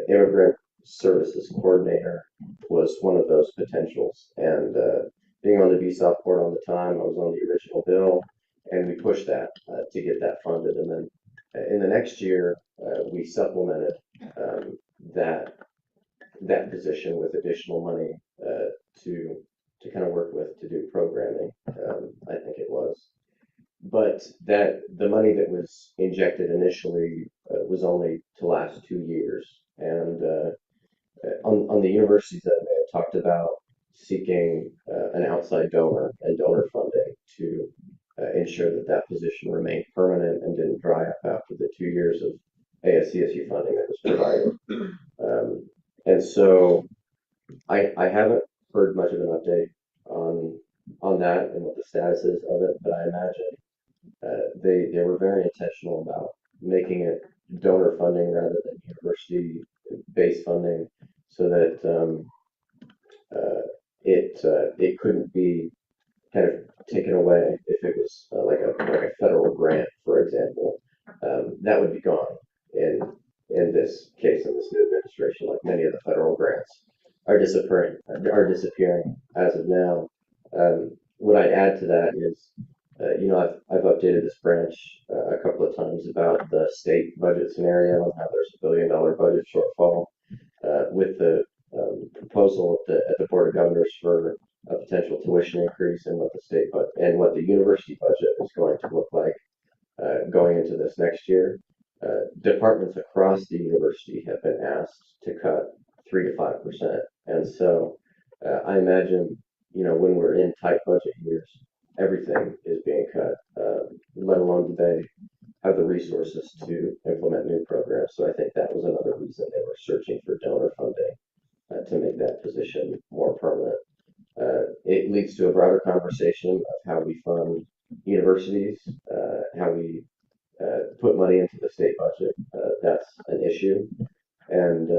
immigrant services coordinator was one of those potentials. And being on the BSOF board on the time, I was on the original bill, and we pushed that to get that funded. And then in the next year, we supplemented that position with additional money to kind of work with to do programming. I think it was. But that the money that was injected initially was only to last 2 years. And on the universities that I have talked about seeking an outside donor and donor funding to ensure that that position remained permanent and didn't dry up after the 2 years of ASCSU funding that was provided. And so I haven't heard much of an update on that and what the status is of it, but I imagine they were very intentional about making it donor funding rather than university-based funding, so that it couldn't be kind of taken away if it was like a federal grant, for example. That would be gone in this case in this new administration. Like many of the federal grants are disappearing as of now. What I'd add to that is, I've updated this branch a couple of times about the state budget scenario and how there's a $1 billion budget shortfall with the proposal at the Board of Governors for a potential tuition increase and what the university budget is going to look like going into this next year. Departments across the university have been asked to cut 3 to 5%, and so I imagine when we're in tight budget years, everything is being cut. Let alone do they have the resources to implement new programs. So I think that was another reason they were searching for donor funding to make that position more permanent. It leads to a broader conversation of how we fund universities, how we put money into the state budget. That's an issue, and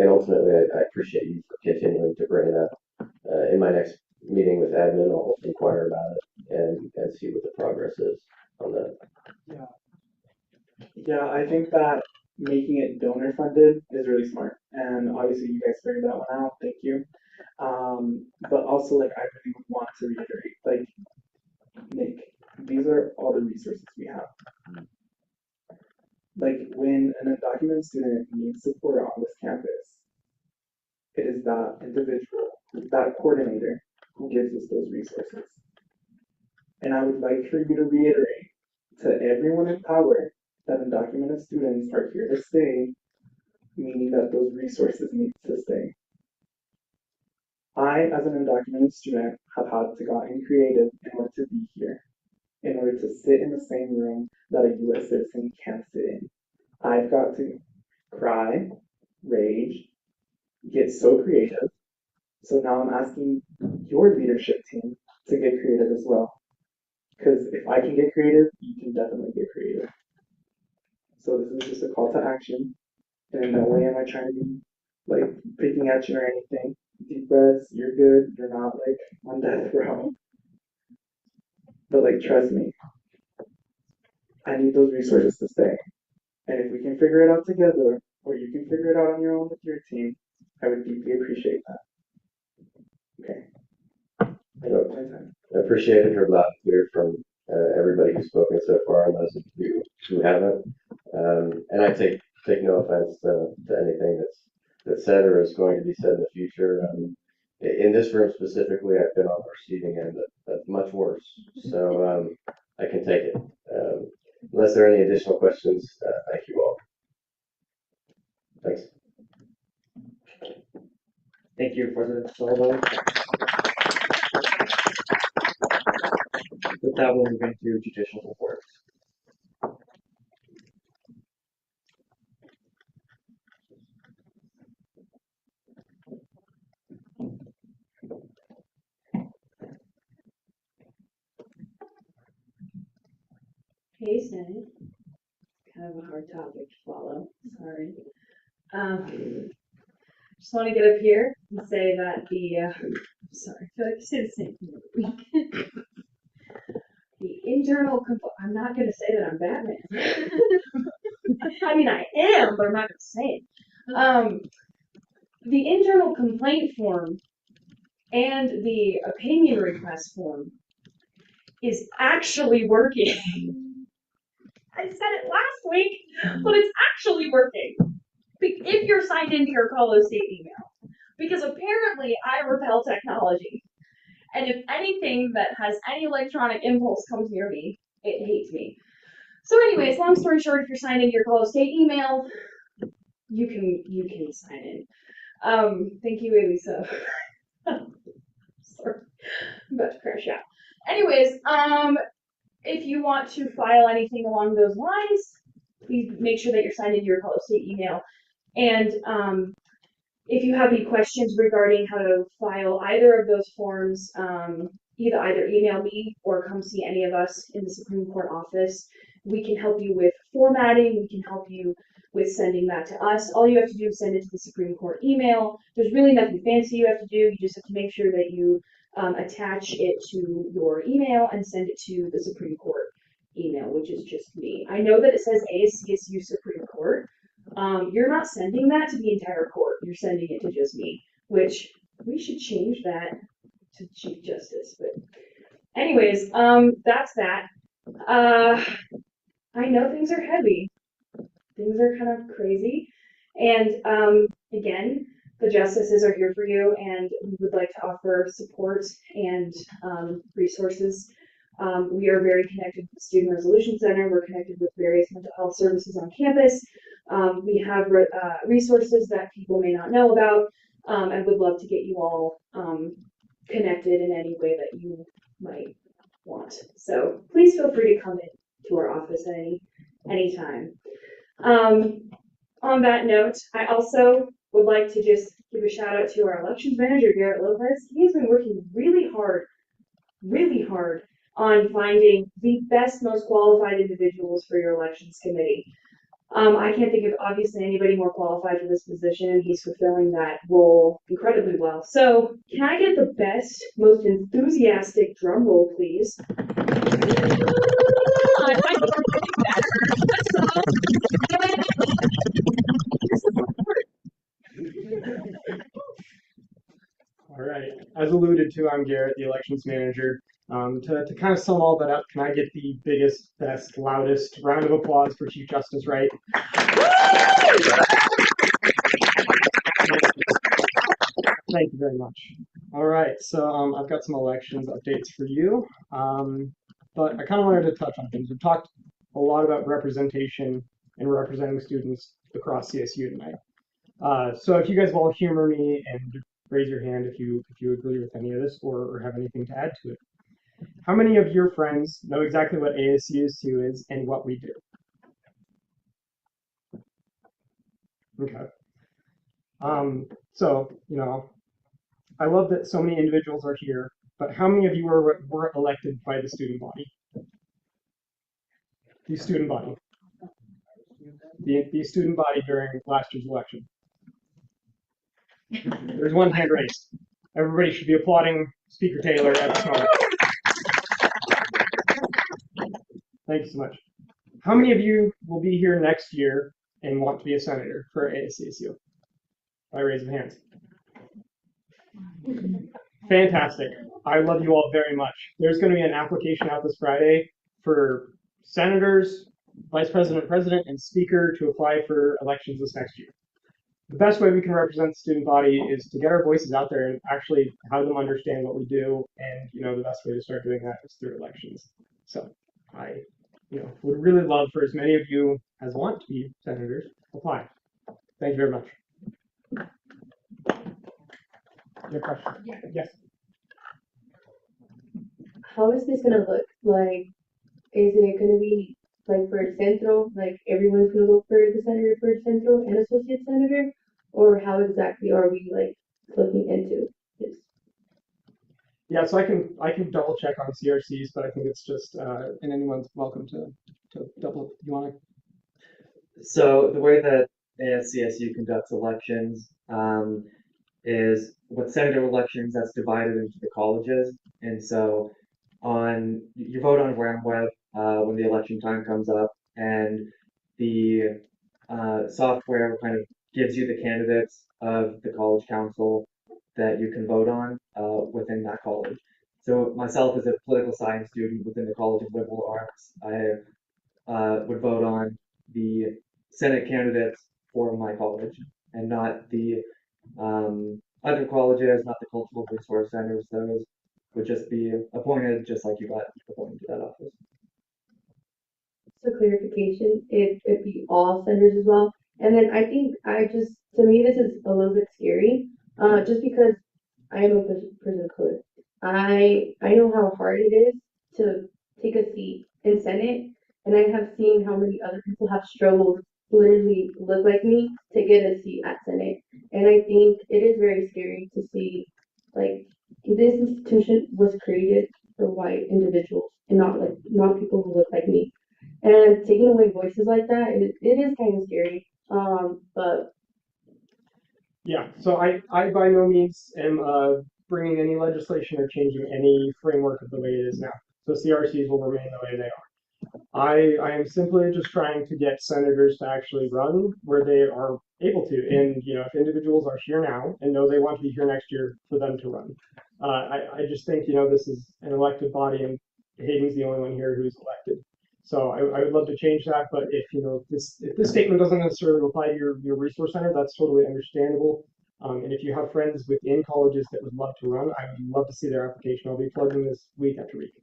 ultimately, I appreciate you for continuing to bring it up. In my next meeting with admin, I'll inquire about it and see what the progress is on that. Yeah, I think that making it donor funded is really smart, and obviously you guys figured that one out. Thank you. But also, like, I really want to reiterate, like, Nick, these are all the resources we have. Like, when an undocumented student needs support on this campus, it is that individual, that coordinator, who gives us those resources. And I would like for you to reiterate to everyone in power that undocumented students are here to stay, meaning that those resources need to stay. I, as an undocumented student, have had to gotten creative in order to be here, in order to sit in the same room that a U.S. citizen can't sit in. I've got to cry, rage, get so creative. So now I'm asking your leadership team to get creative as well. Because if I can get creative, you can definitely get creative. So this is just a call to action. And in no way am I trying to be like picking at you or anything. Deep breaths, you're good. You're not like on death row. But like trust me, I need those resources to stay. And if we can figure it out together, or you can figure it out on your own with your team, I would deeply appreciate that. Okay. I appreciate it. Heard loud and clear from everybody who's spoken so far, and those of you who haven't. And I take no offense to anything that's said or is going to be said in the future. In this room specifically, I've been on the receiving end of much worse, so I can take it. Unless there are any additional questions, thank you all. Thanks. Thank you, President Soldo. With that, we'll move into judicial reports. Hey, Senate. Kind of a hard topic to follow. Sorry. Just want to get up here and say that sorry, I feel like I say the same thing every week. The internal I'm not going to say that I'm Batman. I mean, I am, but I'm not going to say it. The internal complaint form and the opinion request form is actually working. I said it last week, but it's actually working. If you're signed into your Colo State email. Because apparently I repel technology. And if anything that has any electronic impulse comes near me, it hates me. So anyways, long story short, if you're signed into your Colo State email, you can sign in. Thank you, Elisa. Sorry. I'm about to crash out. Anyways, if you want to file anything along those lines, please make sure that you're signed into your Colo State email. And if you have any questions regarding how to file either of those forms, either email me or come see any of us in the Supreme Court office. We can help you with formatting. We can help you with sending that to us. All you have to do is send it to the Supreme Court email. There's really nothing fancy you have to do. You just have to make sure that you attach it to your email and send it to the Supreme Court email, which is just me. I know that it says ASCSU Supreme Court. You're not sending that to the entire court. You're sending it to just me, which we should change that to Chief Justice. But anyways, that's that. I know things are heavy. Things are kind of crazy. And again, the justices are here for you, and we would like to offer support and resources. We are very connected with the Student Resolution Center. We're connected with various mental health services on campus. We have resources that people may not know about, and would love to get you all connected in any way that you might want. So please feel free to come in to our office at any time. On that note, I also would like to just give a shout out to our elections manager, Garrett Lopez. He's been working really hard on finding the best, most qualified individuals for your elections committee. I can't think of obviously anybody more qualified for this position, and he's fulfilling that role incredibly well. So can I get the best, most enthusiastic drum roll, please? All right. As alluded to, I'm Garrett, the elections manager. To kind of sum all that up, can I get the biggest, best, loudest round of applause for Chief Justice Wright? Thank you very much. All right, so I've got some elections updates for you, but I kind of wanted to touch on things. We've talked a lot about representation and representing students across CSU tonight. So if you guys will all humor me and raise your hand if you agree with any of this or have anything to add to it. How many of your friends know exactly what ASCSU is and what we do? Okay. So, I love that so many individuals are here, but how many of you were elected by the student body? The student body. The student body during last year's election. There's one hand raised. Everybody should be applauding Speaker Taylor at this moment. Thank you so much. How many of you will be here next year and want to be a senator for ASCSU? By raise of hands. Fantastic. I love you all very much. There's going to be an application out this Friday for senators, vice president, president, and speaker to apply for elections this next year. The best way we can represent the student body is to get our voices out there and actually have them understand what we do. And, the best way to start doing that is through elections. So I, would really love for as many of you as want to be senators apply. Thank you very much. Your question? Yes. How is this gonna look? Like, is it gonna be like for Centro, like everyone's gonna go for the senator for Centro and associate senator? Or how exactly are we like looking into this? Yeah, so I can double check on CRCs, but I think it's just and anyone's welcome to double. You want to? So the way that ASCSU conducts elections is with senator elections, that's divided into the colleges, and so you vote on RamWeb when the election time comes up, and the software kind of gives you the candidates of the college council that you can vote on within that college. So myself as a political science student within the College of Liberal Arts, I would vote on the Senate candidates for my college and not the other colleges, not the cultural resource centers. Those would just be appointed just like you got appointed to that office. So clarification, it'd be all senators as well. And then I think to me, this is a little bit scary, just because I am a person of color. I know how hard it is to take a seat in Senate, and I have seen how many other people have struggled who literally look like me to get a seat at Senate. And I think it is very scary to see, like, this institution was created for white individuals and not people who look like me. And taking away voices like that, it is kind of scary. But Yeah, so I by no means am bringing any legislation or changing any framework of the way it is now. So CRCs will remain the way they are. I am simply just trying to get senators to actually run where they are able to. And, if individuals are here now and know they want to be here next year, for them to run. I just think, this is an elected body and Hayden's the only one here who's elected. So I would love to change that, but if this statement doesn't necessarily apply to your resource center, that's totally understandable. And if you have friends within colleges that would love to run, I would love to see their application. I'll be plugging this week after week.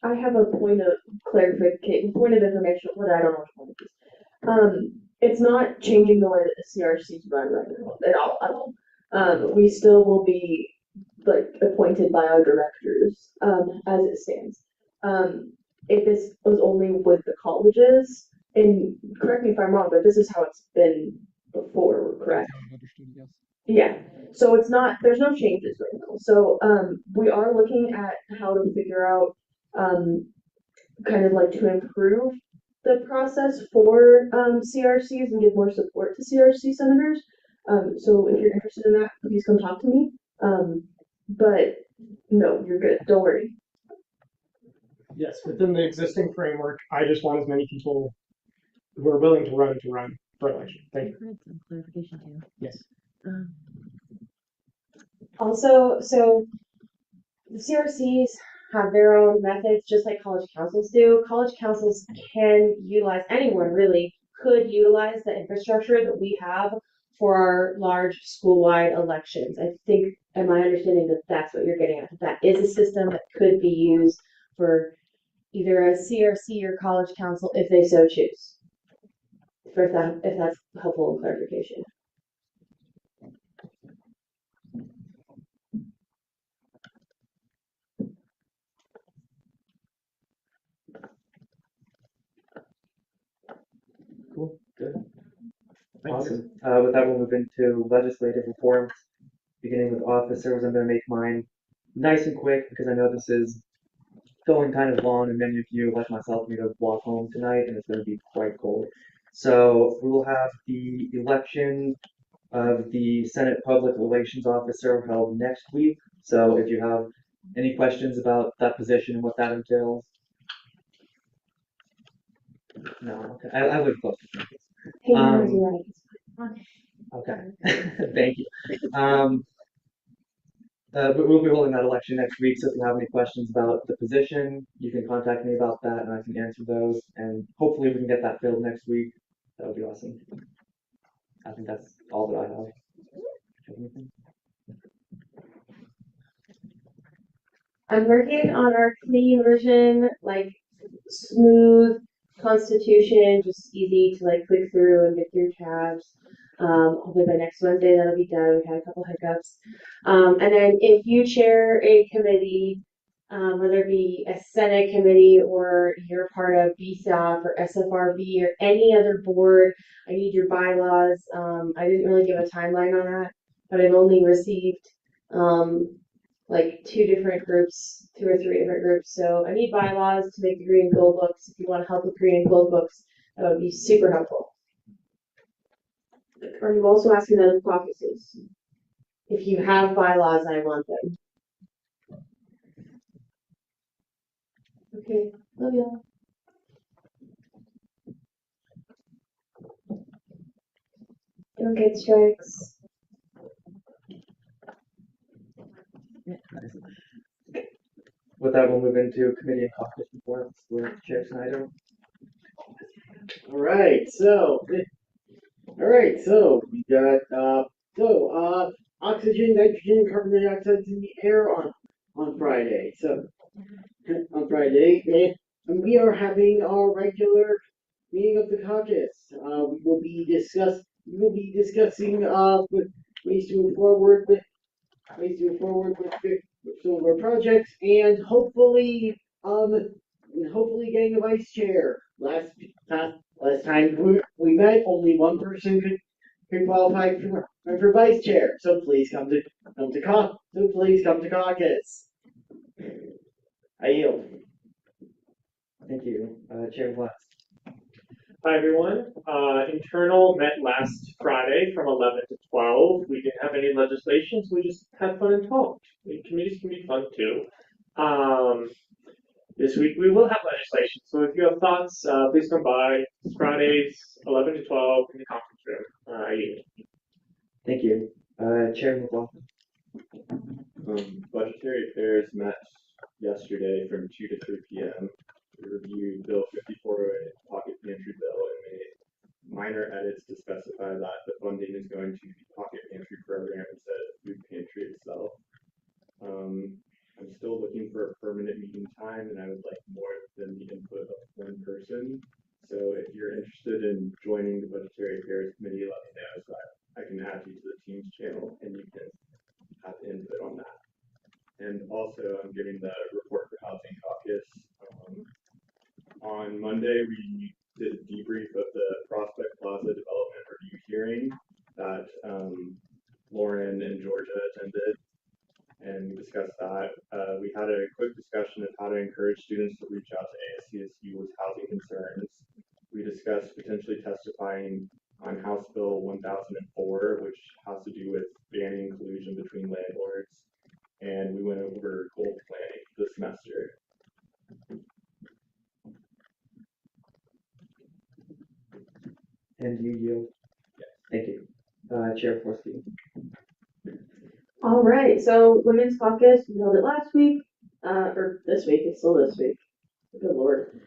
I have a point of clarification, point of information, what I don't know which one it is. It's not changing the way that the CRCs run right now at all. We still will be like appointed by our directors, as it stands. If this was only with the colleges, and correct me if I'm wrong, but this is how it's been before, correct? Yeah, so there's no changes right now. So we are looking at how to figure out kind of like to improve the process for CRCs and give more support to CRC senators. So if you're interested in that, please come talk to me. But no, you're good. Don't worry. Yes, within the existing framework, I just want as many people who are willing to run for election. Thank you. I heard some clarification too. Yes. Also, so the CRCs have their own methods, just like college councils do. College councils can utilize, anyone really could utilize the infrastructure that we have for our large school-wide elections. I think, am I understanding that that's what you're getting at? That is a system that could be used for either a CRC or college council if they so choose. If that's helpful in clarification. Awesome. With that, we'll move into legislative reforms, beginning with officers. I'm going to make mine nice and quick because I know this is going kind of long, and many of you, like myself, need to walk home tonight, and it's going to be quite cold. So we will have the election of the Senate Public Relations Officer held next week. So if you have any questions about that position and what that entails, no, okay. I live close to campus. Hey, you're right. Okay, thank you. But we'll be holding that election next week, so if you have any questions about the position, you can contact me about that and I can answer those. And hopefully we can get that filled next week. That would be awesome. I think that's all that I have. Do you have anything? I'm working on our clean version, like smooth constitution, just easy to like click through and get through tabs. Hopefully by next Wednesday that'll be done. We've had a couple hiccups. And then if you chair a committee, whether it be a Senate committee or you're part of BSOF or SFRB or any other board, I need your bylaws. I didn't really give a timeline on that, but I've only received like two or three different groups. So I need bylaws to make the green and gold books. If you want to help with green and gold books, that would be super helpful. Are you also asking them in caucuses? If you have bylaws, I want them. Okay, love y'all. Don't get strikes. With that, we'll move into committee and caucus reports with Chair Snyder. All right, so we got oxygen, nitrogen, carbon dioxide in the air on Friday. So on Friday, and we are having our regular meeting of the caucus. We will be discussing ways to move forward with some of our projects, and hopefully getting a vice chair. Last time we met, only one person could qualify for vice chair. So please come to caucus. I yield. Thank you. Chair West. Hi everyone. Internal met last Friday from 11 to 12. We didn't have any legislation, so we just had fun and talked. Committees can be fun too. This week we will have legislation, so if you have thoughts, please come by. It's Fridays, 11 to 12 in the conference room. Thank you. Chair McLaughlin. Budgetary Affairs met yesterday from 2 to 3 p.m. We reviewed Bill 5408, Pocket Pantry Bill, and made minor edits to specify that the funding is going to the Pocket Pantry program instead of Food Pantry itself. I'm still looking for a permanent meeting time, and I would like more than the input of one person. So if you're interested in joining the Budgetary Affairs Committee, let me know so I can add you to the Teams channel, and you can have input on that. And also, I'm giving the report for Housing Caucus. On Monday, we did a debrief of the Prospect Plaza Development Review hearing that Lauren and Georgia attended, and we discussed that. We had a quick discussion of how to encourage students to reach out to ASCSU with housing concerns. We discussed potentially testifying on House Bill 1004, which has to do with banning collusion between landlords, and we went over goal planning this semester. And you yield. Thank you. Chair Forsky. All right, so Women's Caucus, we held it last week, or this week, it's still this week. Good Lord.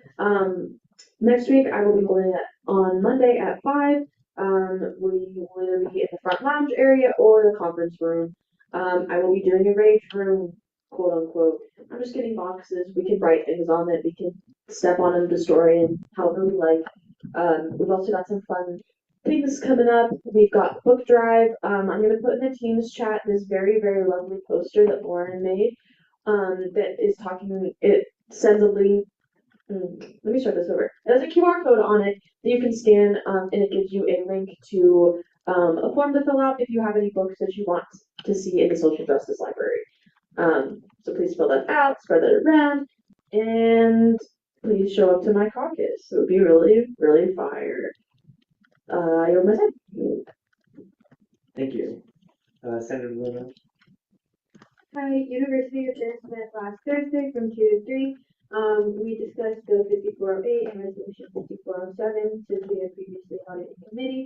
Next week, I will be holding it on Monday at 5. We will either be in the front lounge area or the conference room. I will be doing a rage room, quote unquote. I'm just getting boxes. We can write things on it. We can step on them, destroy them, however we like. We've also got some fun things coming up. We've got book drive. I'm going to put in the Teams chat this very, very lovely poster that Lauren made that is talking, it sends a link. Let me start this over. It has a QR code on it that you can scan, and it gives you a link to a form to fill out if you have any books that you want to see in the social justice library. So please fill that out, spread that around, and please show up to my caucus. It would be really, really fire. I yield my time. Thank you. Senator Luna. Hi, University Affairs met last Thursday from 2 to 3. We discussed Bill 5408 and Resolution 5407 since we had previously held it in committee.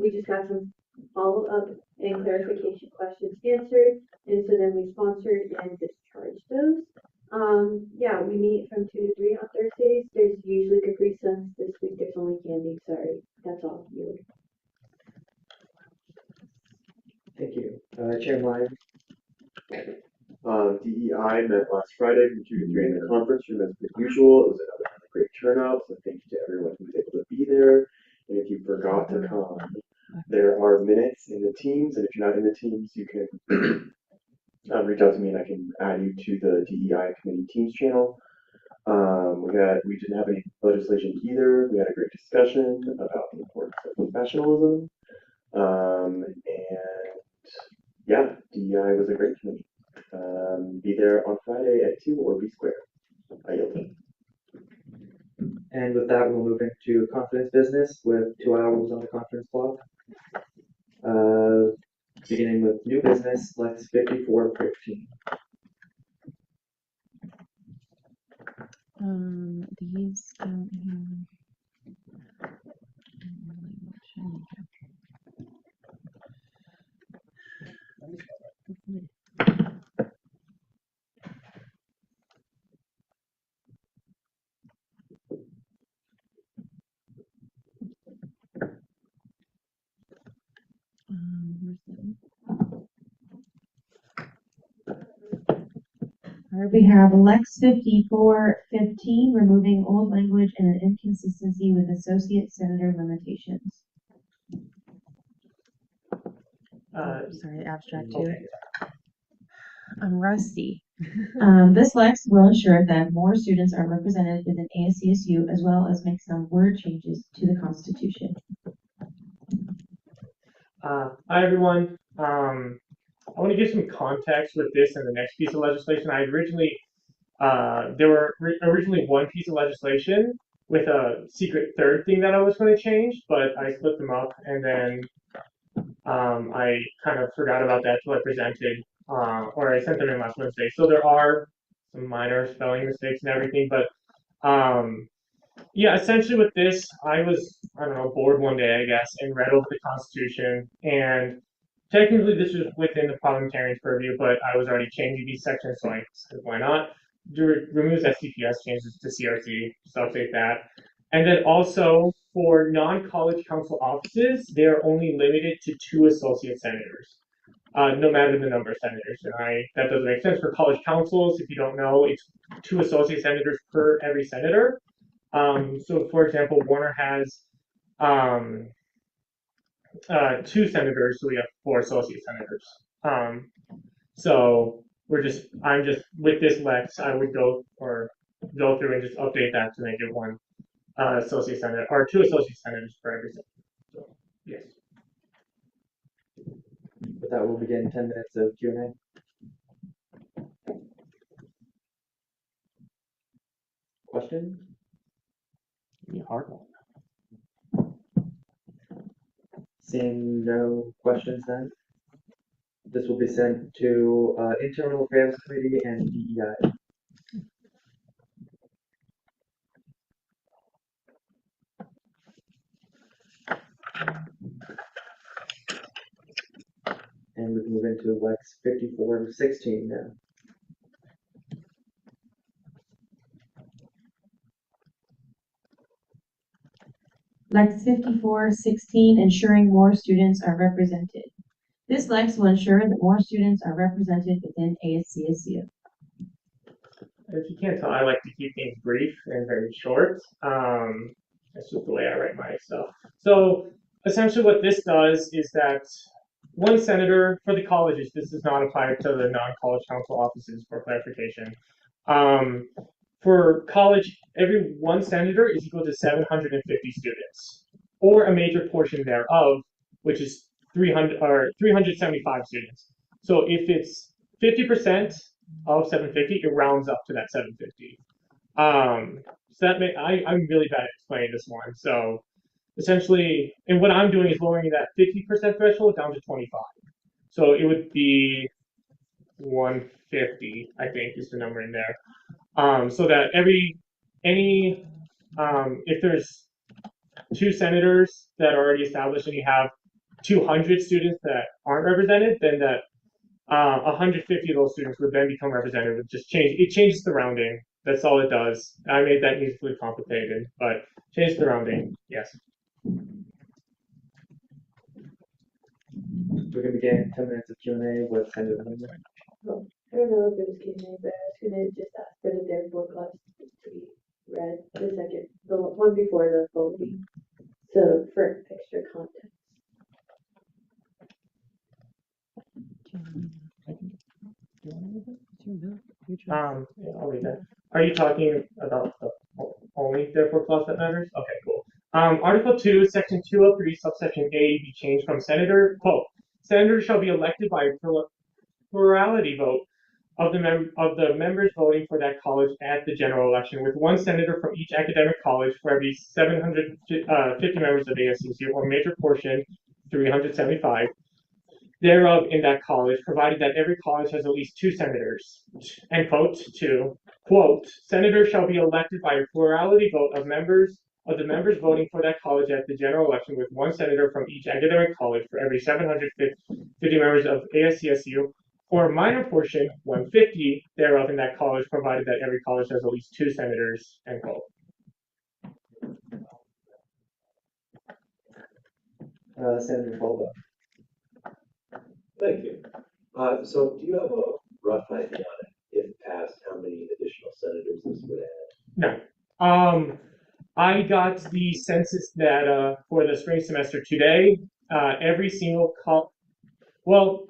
We just got some follow-up and clarification questions answered, and so then we sponsored and discharged those. Yeah, we meet from 2 to 3 on Thursdays. There's usually Capri Suns. This week there's only candy. Sorry. That's all. Thank you. Chair Meyer. DEI met last Friday from 2 to 3 in the conference room as per usual. It was another really great turnout, so thank you to everyone who was able to be there. And if you forgot to come, there are minutes in the Teams, and if you're not in the Teams, you can reach out to me and I can add you to the DEI committee Teams channel. We didn't have any legislation either. We had a great discussion about the importance of professionalism. And yeah, DEI was a great committee. Be there on Friday at 2 or be square. I yield. And with that, we'll move into conference business with 2 hours on the conference clock. Beginning with new business, Lex 5415. These don't have. We have Lex 5415, removing old language and an inconsistency with associate senator limitations. Sorry, abstract too. I'm rusty. This Lex will ensure that more students are represented within ASCSU, as well as make some word changes to the Constitution. Hi everyone. I want to give some context with this and the next piece of legislation. There were originally one piece of legislation with a secret third thing that I was going to change, but I split them up, and then I kind of forgot about that till I presented, or I sent them in last Wednesday. So there are some minor spelling mistakes and everything, but yeah, essentially with this, I was, I don't know, bored one day, I guess, and read over the Constitution, and technically this was within the parliamentarian's purview, but I was already changing these sections, so I said, why not? Removes SCPS, changes to CRC, so I'll take that. And then also, for non-college council offices, they are only limited to 2 associate senators, no matter the number of senators. And that doesn't make sense for college councils. If you don't know, it's 2 associate senators per every senator. So, for example, Warner has 2 senators, so we have 4 associate senators. So I'm just with this Lex, I would go through and just update that to make it 1 associate senator or 2 associate senators for every senator. So, yes. With that, we'll begin 10 minutes of Q&A. Questions? Be a hard one. Seeing no questions then, this will be sent to Internal Affairs Committee and DEI. And we can move into Lex 5416 now. Lex 5416, ensuring more students are represented. This Lex will ensure that more students are represented within ASCSU. If you can't tell, I like to keep things brief and very short. That's just the way I write my stuff. So essentially what this does is that 1 senator for the colleges, this does not apply to the non-college council offices for clarification. For college, every 1 senator is equal to 750 students, or a major portion thereof, which is 300 or 375 students. So if it's 50% of 750, it rounds up to that 750. So I'm really bad at explaining this one. So essentially, and what I'm doing is lowering that 50% threshold down to 25. So it would be 150, I think, is the number in there. So that if there's 2 senators that are already established and you have 200 students that aren't represented, then that 150 of those students would then become represented. It changes the rounding. That's all it does. I made that needlessly complicated, but change the rounding. Yes. We're gonna begin 10 minutes of Q&A with Senator Hunter. Oh, I don't know if it was Q&A, but I was gonna just ask for the therefore clause to be read the one before the voting. So for extra context. Yeah, I'll read that. Are you talking about the only therefore clause that matters? Okay, cool. Article 2, Section 203, subsection A be changed from senator, quote, senators shall be elected by a plurality vote of the members voting for that college at the general election, with 1 senator from each academic college for every 750 members of ASCSU, or major portion, 375, thereof in that college, provided that every college has at least 2 senators. End quote. 2, quote, senators shall be elected by a plurality vote of the members voting for that college at the general election, with 1 senator from each academic college for every 750 members of ASCSU, or a minor portion, 150 thereof in that college, provided that every college has at least 2 senators. End quote. Senator Falba. Thank you. So do you have a rough idea on it, if passed, how many additional senators this would add? No. I got the census data for the spring semester today. Every single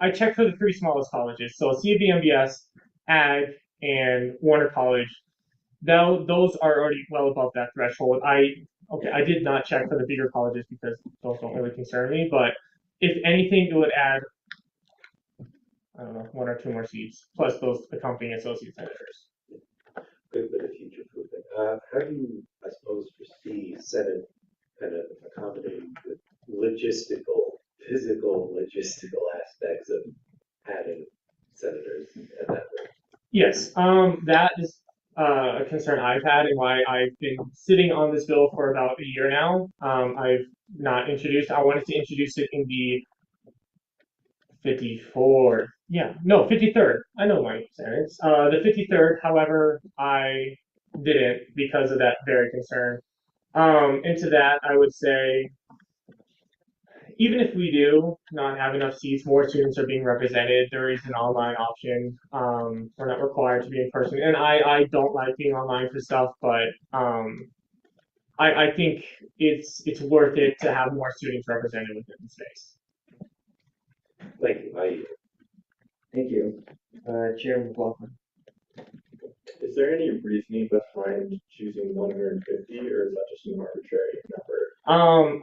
I checked for the 3 smallest colleges. So CBMBS, Ag, and Warner College. Those are already well above that threshold. I did not check for the bigger colleges because those don't really concern me. But if anything, it would add, I don't know, 1 or 2 more seats, plus those accompanying associate senators. Good bit of future proofing. How do you, I suppose, foresee Senate kind of accommodating the physical logistical aspects of adding senators at that rate? Yes, that is a concern I've had and why I've been sitting on this bill for about a year now. I've not introduced. I wanted to introduce it in the 53rd. I know my sentence. The 53rd, however, I didn't because of that very concern. And to that, I would say, even if we do not have enough seats, more students are being represented. There is an online option. We're not required to be in person. And I don't like being online for stuff, but I think it's worth it to have more students represented within the space. Thank you. Thank you. Chair McLaughlin. Is there any reasoning behind choosing 150, or is that just an arbitrary number?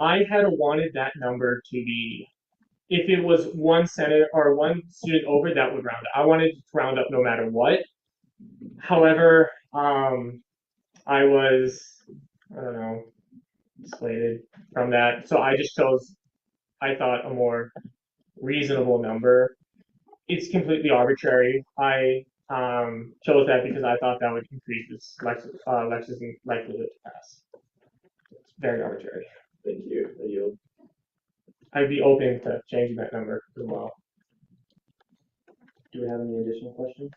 I had wanted that number to be, if it was 1 senator or 1 student over, that would round up. I wanted to round up no matter what. However, I was, I don't know, dissuaded from that. So I just chose, I thought, a more reasonable number. It's completely arbitrary. I chose that because I thought that would increase Lex's likelihood to pass. It's very arbitrary. Thank you. I yield. I'd be open to changing that number as well. Do we have any additional questions?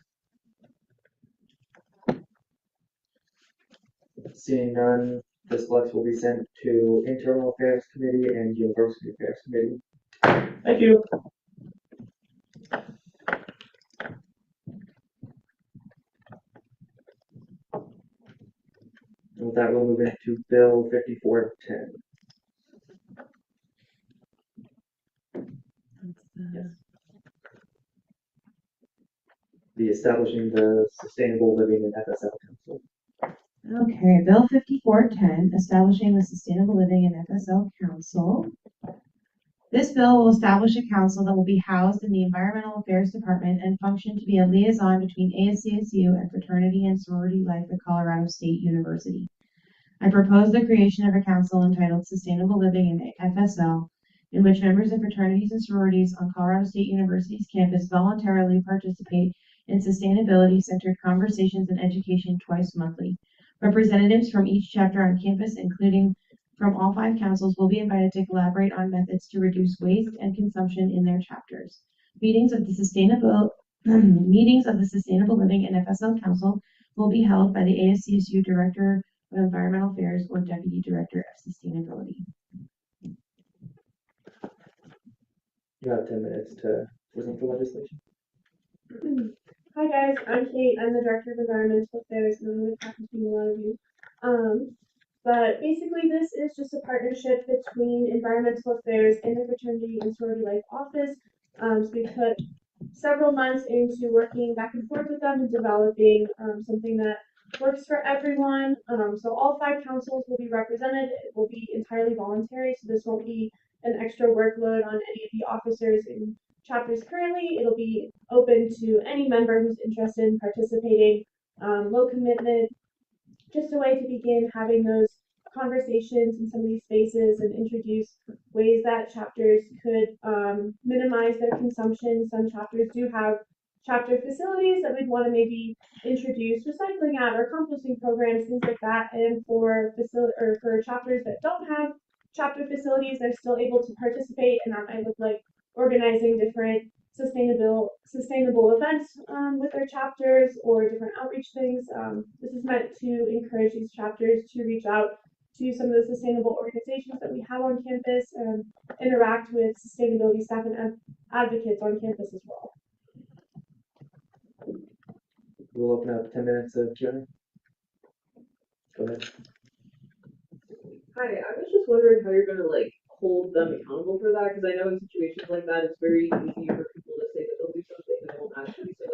Seeing none, this flex will be sent to Internal Affairs Committee and University Affairs Committee. Thank you. And with that, we'll move into Bill 5410. Yes. The establishing the Sustainable Living in FSL Council. Okay, Bill 5410, establishing the Sustainable Living in FSL Council. This bill will establish a council that will be housed in the Environmental Affairs Department and function to be a liaison between ASCSU and fraternity and sorority life at Colorado State University. I propose the creation of a council entitled Sustainable Living in FSL, in which members of fraternities and sororities on Colorado State University's campus voluntarily participate in sustainability-centered conversations and education twice monthly. Representatives from each chapter on campus, including from all 5 councils, will be invited to collaborate on methods to reduce waste and consumption in their chapters. Meetings of the Sustainable Living and FSL Council will be held by the ASCSU Director of Environmental Affairs or Deputy Director of Sustainability. You have 10 minutes to present the legislation. Hi guys, I'm Kate. I'm the Director of Environmental Affairs, and I'm really happy to meet a lot of you. But basically, this is just a partnership between Environmental Affairs and the Fraternity and Sorority Life Office. So we put several months into working back and forth with them and developing something that works for everyone. So all 5 councils will be represented. It will be entirely voluntary, so this won't be an extra workload on any of the officers in chapters currently. It'll be open to any member who's interested in participating. Low commitment, just a way to begin having those conversations in some of these spaces and introduce ways that chapters could minimize their consumption. Some chapters do have chapter facilities that we'd want to maybe introduce recycling at or composting programs, things like that. And for chapters that don't have chapter facilities, they're still able to participate, and that might look like organizing different sustainable events with their chapters or different outreach things. This is meant to encourage these chapters to reach out to some of the sustainable organizations that we have on campus and interact with sustainability staff and advocates on campus as well. We'll open up 10 minutes of Q&A. Go ahead. Hi, I was just wondering how you're gonna hold them accountable for that, because I know in situations like that it's very easy for people to say that they'll do something and they won't actually. So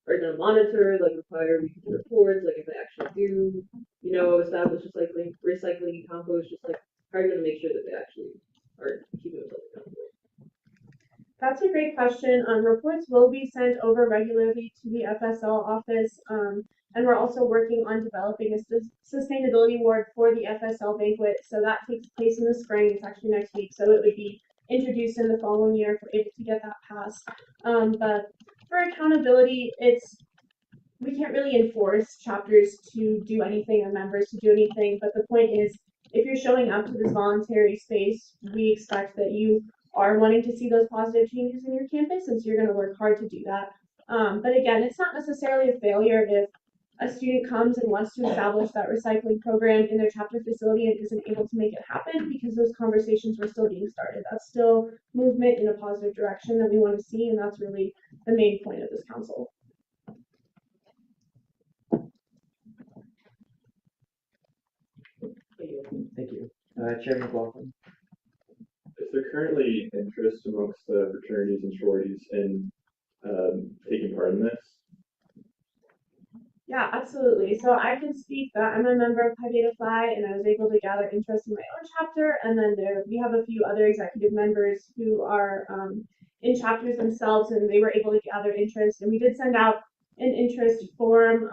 are you gonna monitor, require weekly reports, if they actually do, establish recycling and compost, how are you gonna make sure that they actually are keeping themselves accountable? That's a great question. Reports will be sent over regularly to the FSL office, and we're also working on developing a sustainability award for the FSL banquet. So that takes place in the spring. It's actually next week, so it would be introduced in the following year if we're able to get that passed. But for accountability, we can't really enforce chapters to do anything or members to do anything. But the point is, if you're showing up to this voluntary space, we expect that you are wanting to see those positive changes in your campus, and so you're going to work hard to do that. But again, it's not necessarily a failure if a student comes and wants to establish that recycling program in their chapter facility and isn't able to make it happen, because those conversations were still being started. That's still movement in a positive direction that we want to see, and that's really the main point of this council. Thank you. Chair McLaughlin. Is there currently interest amongst the fraternities and sororities in taking part in this? Yeah, absolutely. So I can speak that I'm a member of Pi Beta Phi, and I was able to gather interest in my own chapter. And then we have a few other executive members who are in chapters themselves, and they were able to gather interest. And we did send out an interest form,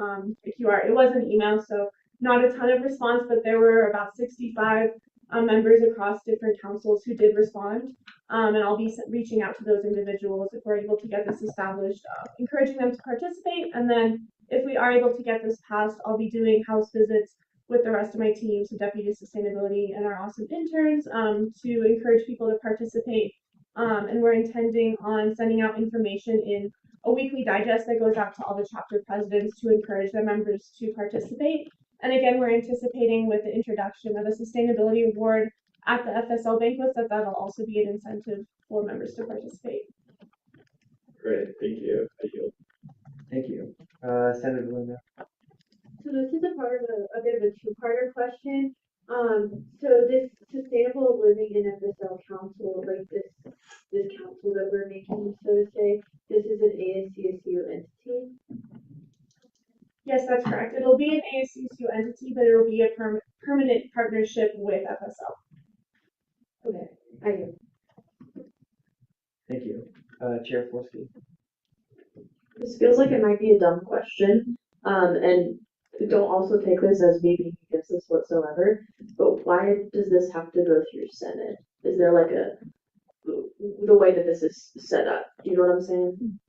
a QR. It was an email, so not a ton of response, but there were about 65 members across different councils who did respond. And I'll be reaching out to those individuals if we're able to get this established, encouraging them to participate. And then if we are able to get this passed, I'll be doing house visits with the rest of my team, so Deputy Sustainability and our awesome interns, to encourage people to participate. And we're intending on sending out information in a weekly digest that goes out to all the chapter presidents to encourage their members to participate. And again, we're anticipating with the introduction of a sustainability award at the FSL banquets that'll also be an incentive for members to participate. Great, thank you. Thank you. Senator Linda. So this is a bit of a two-parter question. So this sustainable living in FSL council, this council that we're making, so to say, this is an ASCSU entity? Yes, that's correct. It'll be an ASCSU entity, but it'll be a permanent partnership with FSL. Okay, I do. Thank you. Chair Forsky. This feels like it might be a dumb question, and don't also take this as me being against this whatsoever, but why does this have to go through Senate? Is there like the way that this is set up? Do you know what I'm saying?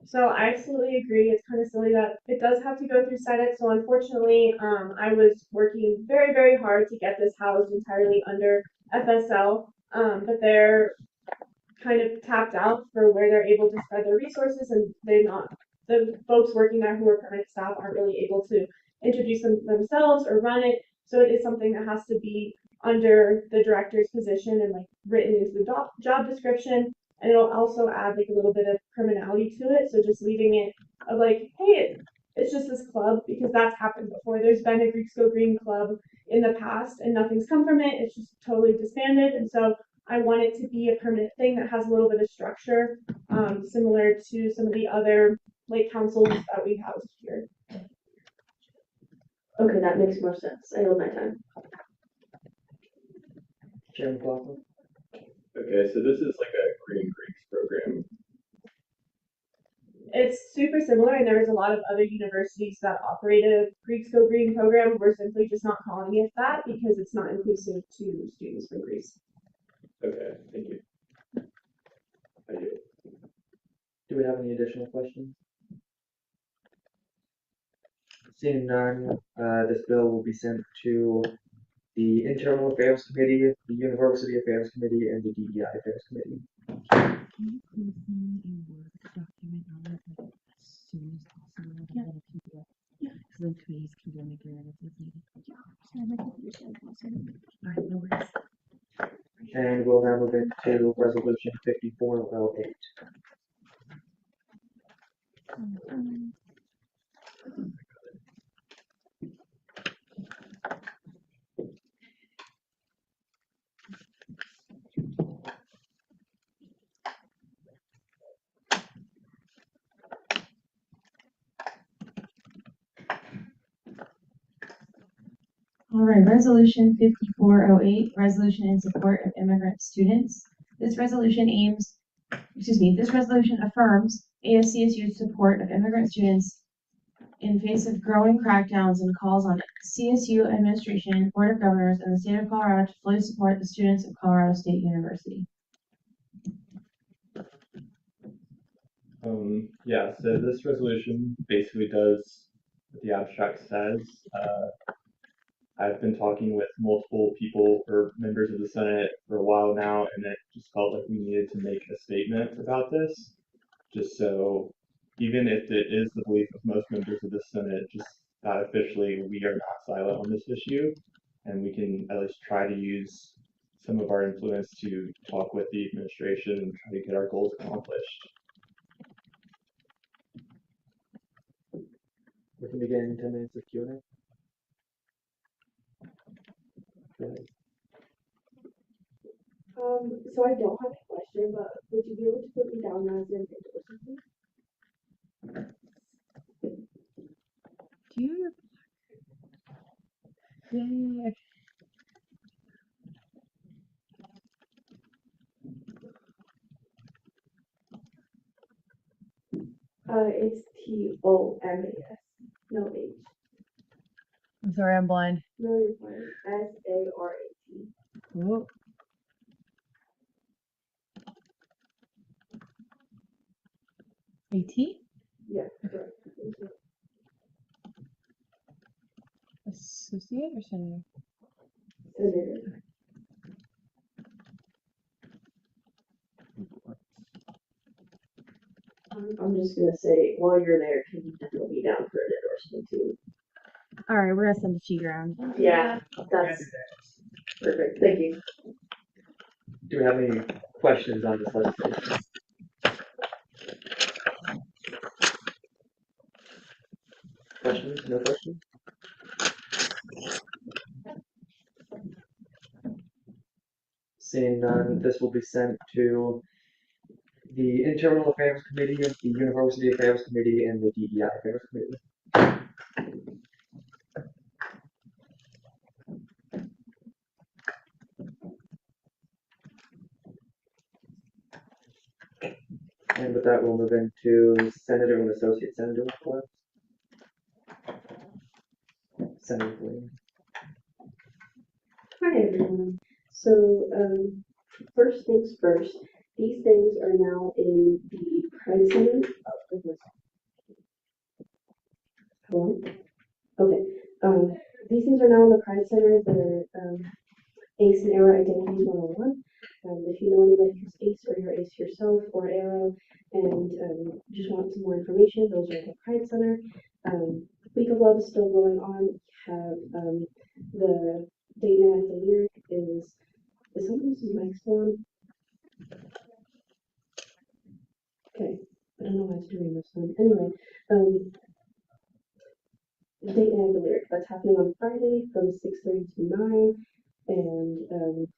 So I absolutely agree. It's kind of silly that it does have to go through Senate. So unfortunately, I was working very, very hard to get this housed entirely under FSL, but they're kind of tapped out for where they're able to spread their resources, and the folks working there who are permanent staff aren't really able to introduce themselves or run it. So it is something that has to be under the director's position and like written into the job description. And it'll also add like a little bit of criminality to it. So just leaving it of like, hey, it's just this club, because that's happened before. There's been a Greeks Go Green club in the past and nothing's come from it. It's just totally disbanded. And so I want it to be a permanent thing that has a little bit of structure, similar to some of the other lake councils that we housed here. Okay, that makes more sense. I yield my time. Chair McLaughlin. Okay, so this is like a Green Greeks program. It's super similar, and there's a lot of other universities that operate a Greeks Go Green program. We're simply just not calling it that because it's not inclusive to students from Greece. Okay, thank you. I do. Do we have any additional questions? Seeing none, this bill will be sent to the Internal Affairs Committee, the University Affairs Committee, and the DEI Affairs Committee. Can you please send a Word document on it like, as soon as possible? Yeah. Because then committees can go make their edits as needed. Yeah. My computer's gonna pause. Alright, no worries. And we'll now move into Resolution 5408. All right, Resolution 5408, resolution in support of immigrant students. This resolution affirms ASCSU's support of immigrant students in face of growing crackdowns and calls on CSU administration, Board of Governors, and the state of Colorado to fully support the students of Colorado State University. Yeah, so this resolution basically does what the abstract says. I've been talking with multiple people or members of the Senate for a while now, and it just felt like we needed to make a statement about this, just so even if it is the belief of most members of the Senate, just that officially we are not silent on this issue, and we can at least try to use some of our influence to talk with the administration and try to get our goals accomplished. We can begin in 10 minutes of Q&A. So I don't have a question, but would you be able to put me down as an endorsement? Do you? Yeah. It's TOMAS, no H. I'm sorry, I'm blind. No, you're fine. SARAT. Cool. AT? Yeah, correct. Associate or senator? Senator. I'm just gonna say, while you're there, can you put me down for an endorsement too? All right, we're gonna send a sheet around. Yeah, that's perfect. Thank you. Do we have any questions on this legislation? Questions? No questions? Seeing none, this will be sent to the Internal Affairs Committee, the University Affairs Committee, and the DEI Affairs Committee. And with that, we'll move into Senator and Associate Senator reports. Senator Williams. Hi everyone. So, first things first, these things are now in the Pride Center. Oh, goodness. Hello? Okay. These things are now in the Pride Center. They're ACE and Arrow Identities 101. If you know anybody who's ACE or you're ACE yourself or Arrow and just want some more information, those are at the Pride Center. Week of Love is still going on. We have the date night, the lyric is someone else's mic on? Okay, I don't know why it's doing this one. Anyway, the date night, the lyric, that's happening on Friday from 6:30 to 9, and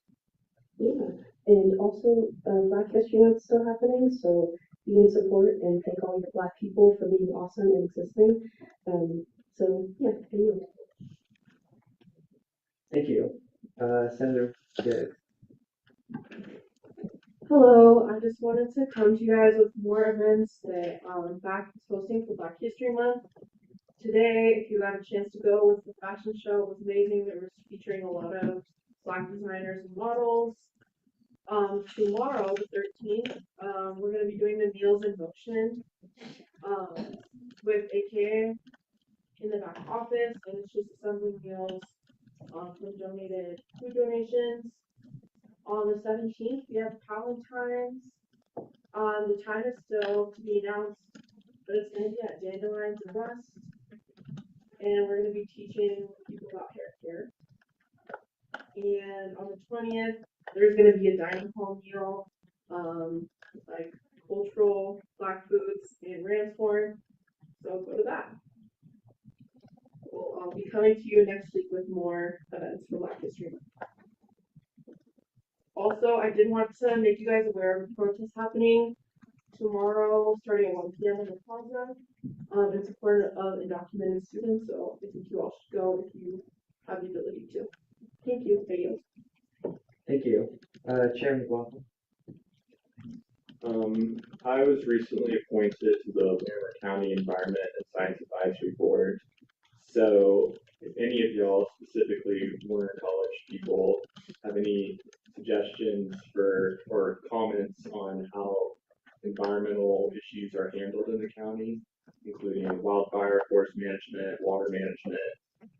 yeah, and also Black History Month still happening, so be in support and thank all your Black people for being awesome and existing. So yeah, I yield. Thank you. Senator Diggs. Hello, I just wanted to come to you guys with more events that BAC is hosting for Black History Month. Today, if you got a chance to go with the fashion show, it was amazing. It was featuring a lot of Black designers and models. Tomorrow, the 13th, we're going to be doing the Meals in Motion with AKA in the back office, and it's just assembling meals from donated food donations. On the 17th, we have Valentine's. The time is still to be announced, but it's going to be at Dandelions and Rust. And we're going to be teaching people about hair care. And on the 20th, there's going to be a dining hall meal, like cultural Black foods and ram's horn. So go to that. I'll be coming to you next week with more events for Black History Month. Also, I did want to make you guys aware of a protest happening tomorrow, starting at 1 p.m. in the plaza, in support of undocumented students. So I think you all should go if you have the ability to. Thank you. Thank you. Thank you. Chair McLaughlin. I was recently appointed to the Larimer County Environment and Science Advisory Board. So if any of y'all, specifically Warner College people, have any suggestions for or comments on how environmental issues are handled in the county, including wildfire, forest management, water management,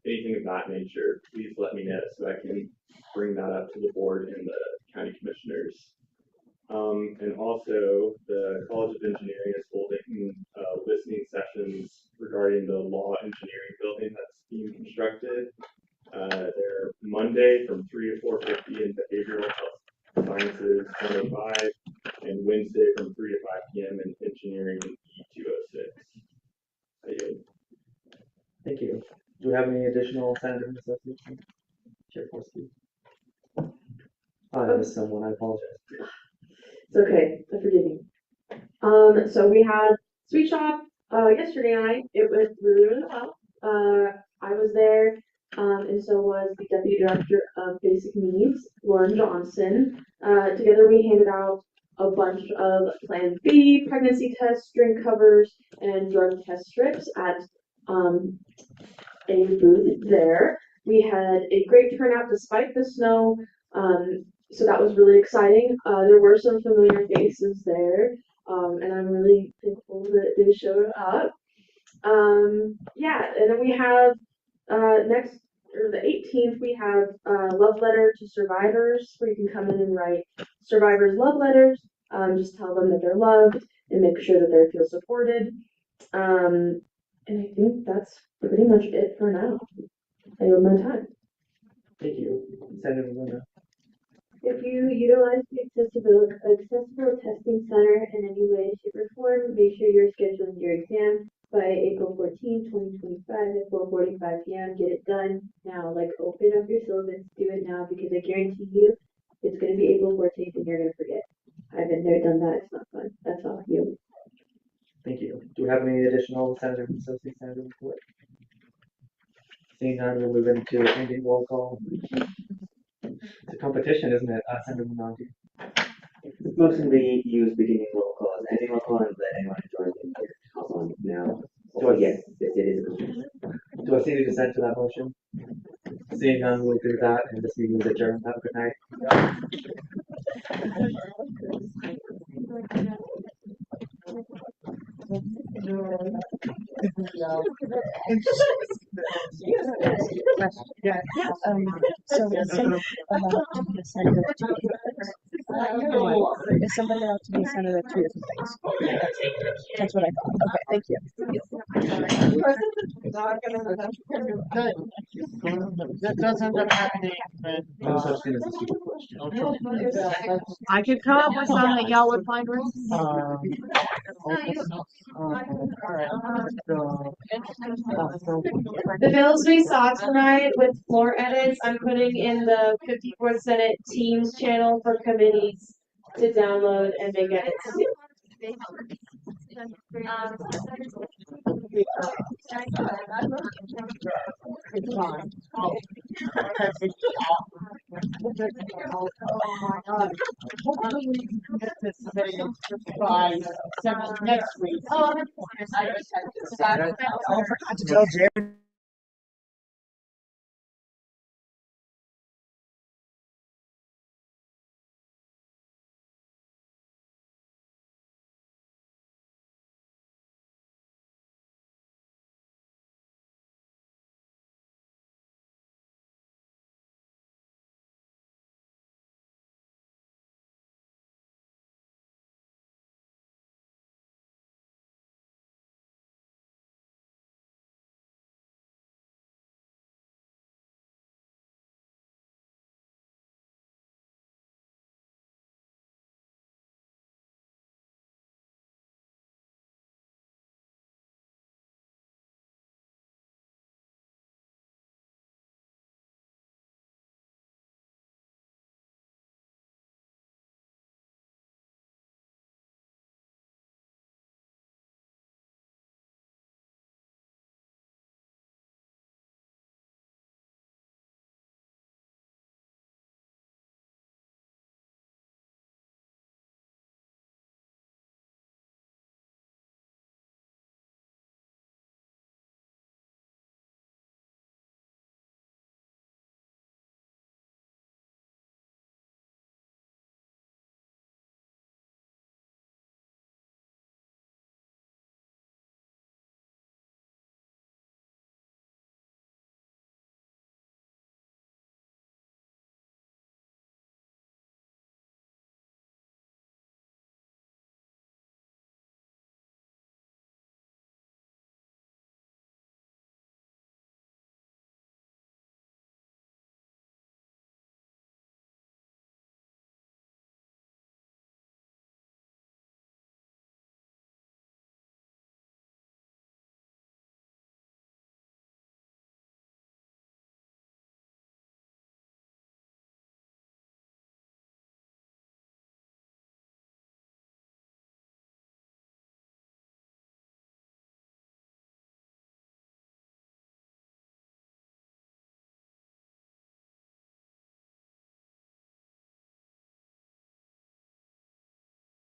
anything of that nature, please let me know so I can bring that up to the board and the county commissioners. And also, the College of Engineering is holding listening sessions regarding the law engineering building that's being constructed. They're Monday from 3 to 4:50 in Behavioral Health Sciences 105, and Wednesday from 3 to 5 p.m. in Engineering E206. Thank you. Do we have any additional Senator and Associate? Chair Forsky. I missed someone. I apologize. It's okay. I forgive you. So we had Sweet Shop yesterday night. It went really, really well. I was there, and so was the Deputy Director of Basic Needs, Lauren Johnson. Together we handed out a bunch of Plan B, pregnancy tests, drink covers, and drug test strips at a booth there. We had a great turnout despite the snow. So that was really exciting. There were some familiar faces there, and I'm really thankful that they showed up. Yeah, and then we have the 18th, we have Love Letter to Survivors, where you can come in and write survivors' love letters. Just tell them that they're loved and make sure that they feel supported. And I think that's pretty much it for now. I yield my time. Thank you. Senator Luna. If you utilize the accessible testing center in any way, shape, or form, make sure you're scheduling your exam by April 14, 2025 at 4:45 p.m. Get it done now. Like, open up your syllabus, do it now, because I guarantee you it's going to be April 14th and you're going to forget. I've been there, done that. It's not fun. That's all. You. Thank you. Do we have any additional Senator and Associate Senator report? Seeing none, we'll move into ending roll call. It's a competition, isn't it? Senator Monanti. This motion be used beginning roll call as anything local and let anyone join in here. Also now. So yes, it is a motion. Do I see any dissent to that motion? Seeing none, we'll do that, and this meeting is adjourned. Have a good night. So is somebody allowed to be a senator to is somebody allowed to be a senator to different things? That's what I thought. Okay, thank you. That does end up happening. No such thing as a stupid question. I could come up with some that y'all would find worth. The bills we saw tonight with floor edits, I'm putting in the 54th Senate Teams channel for committees to download and make edits. By next week. I forgot to tell Jerry.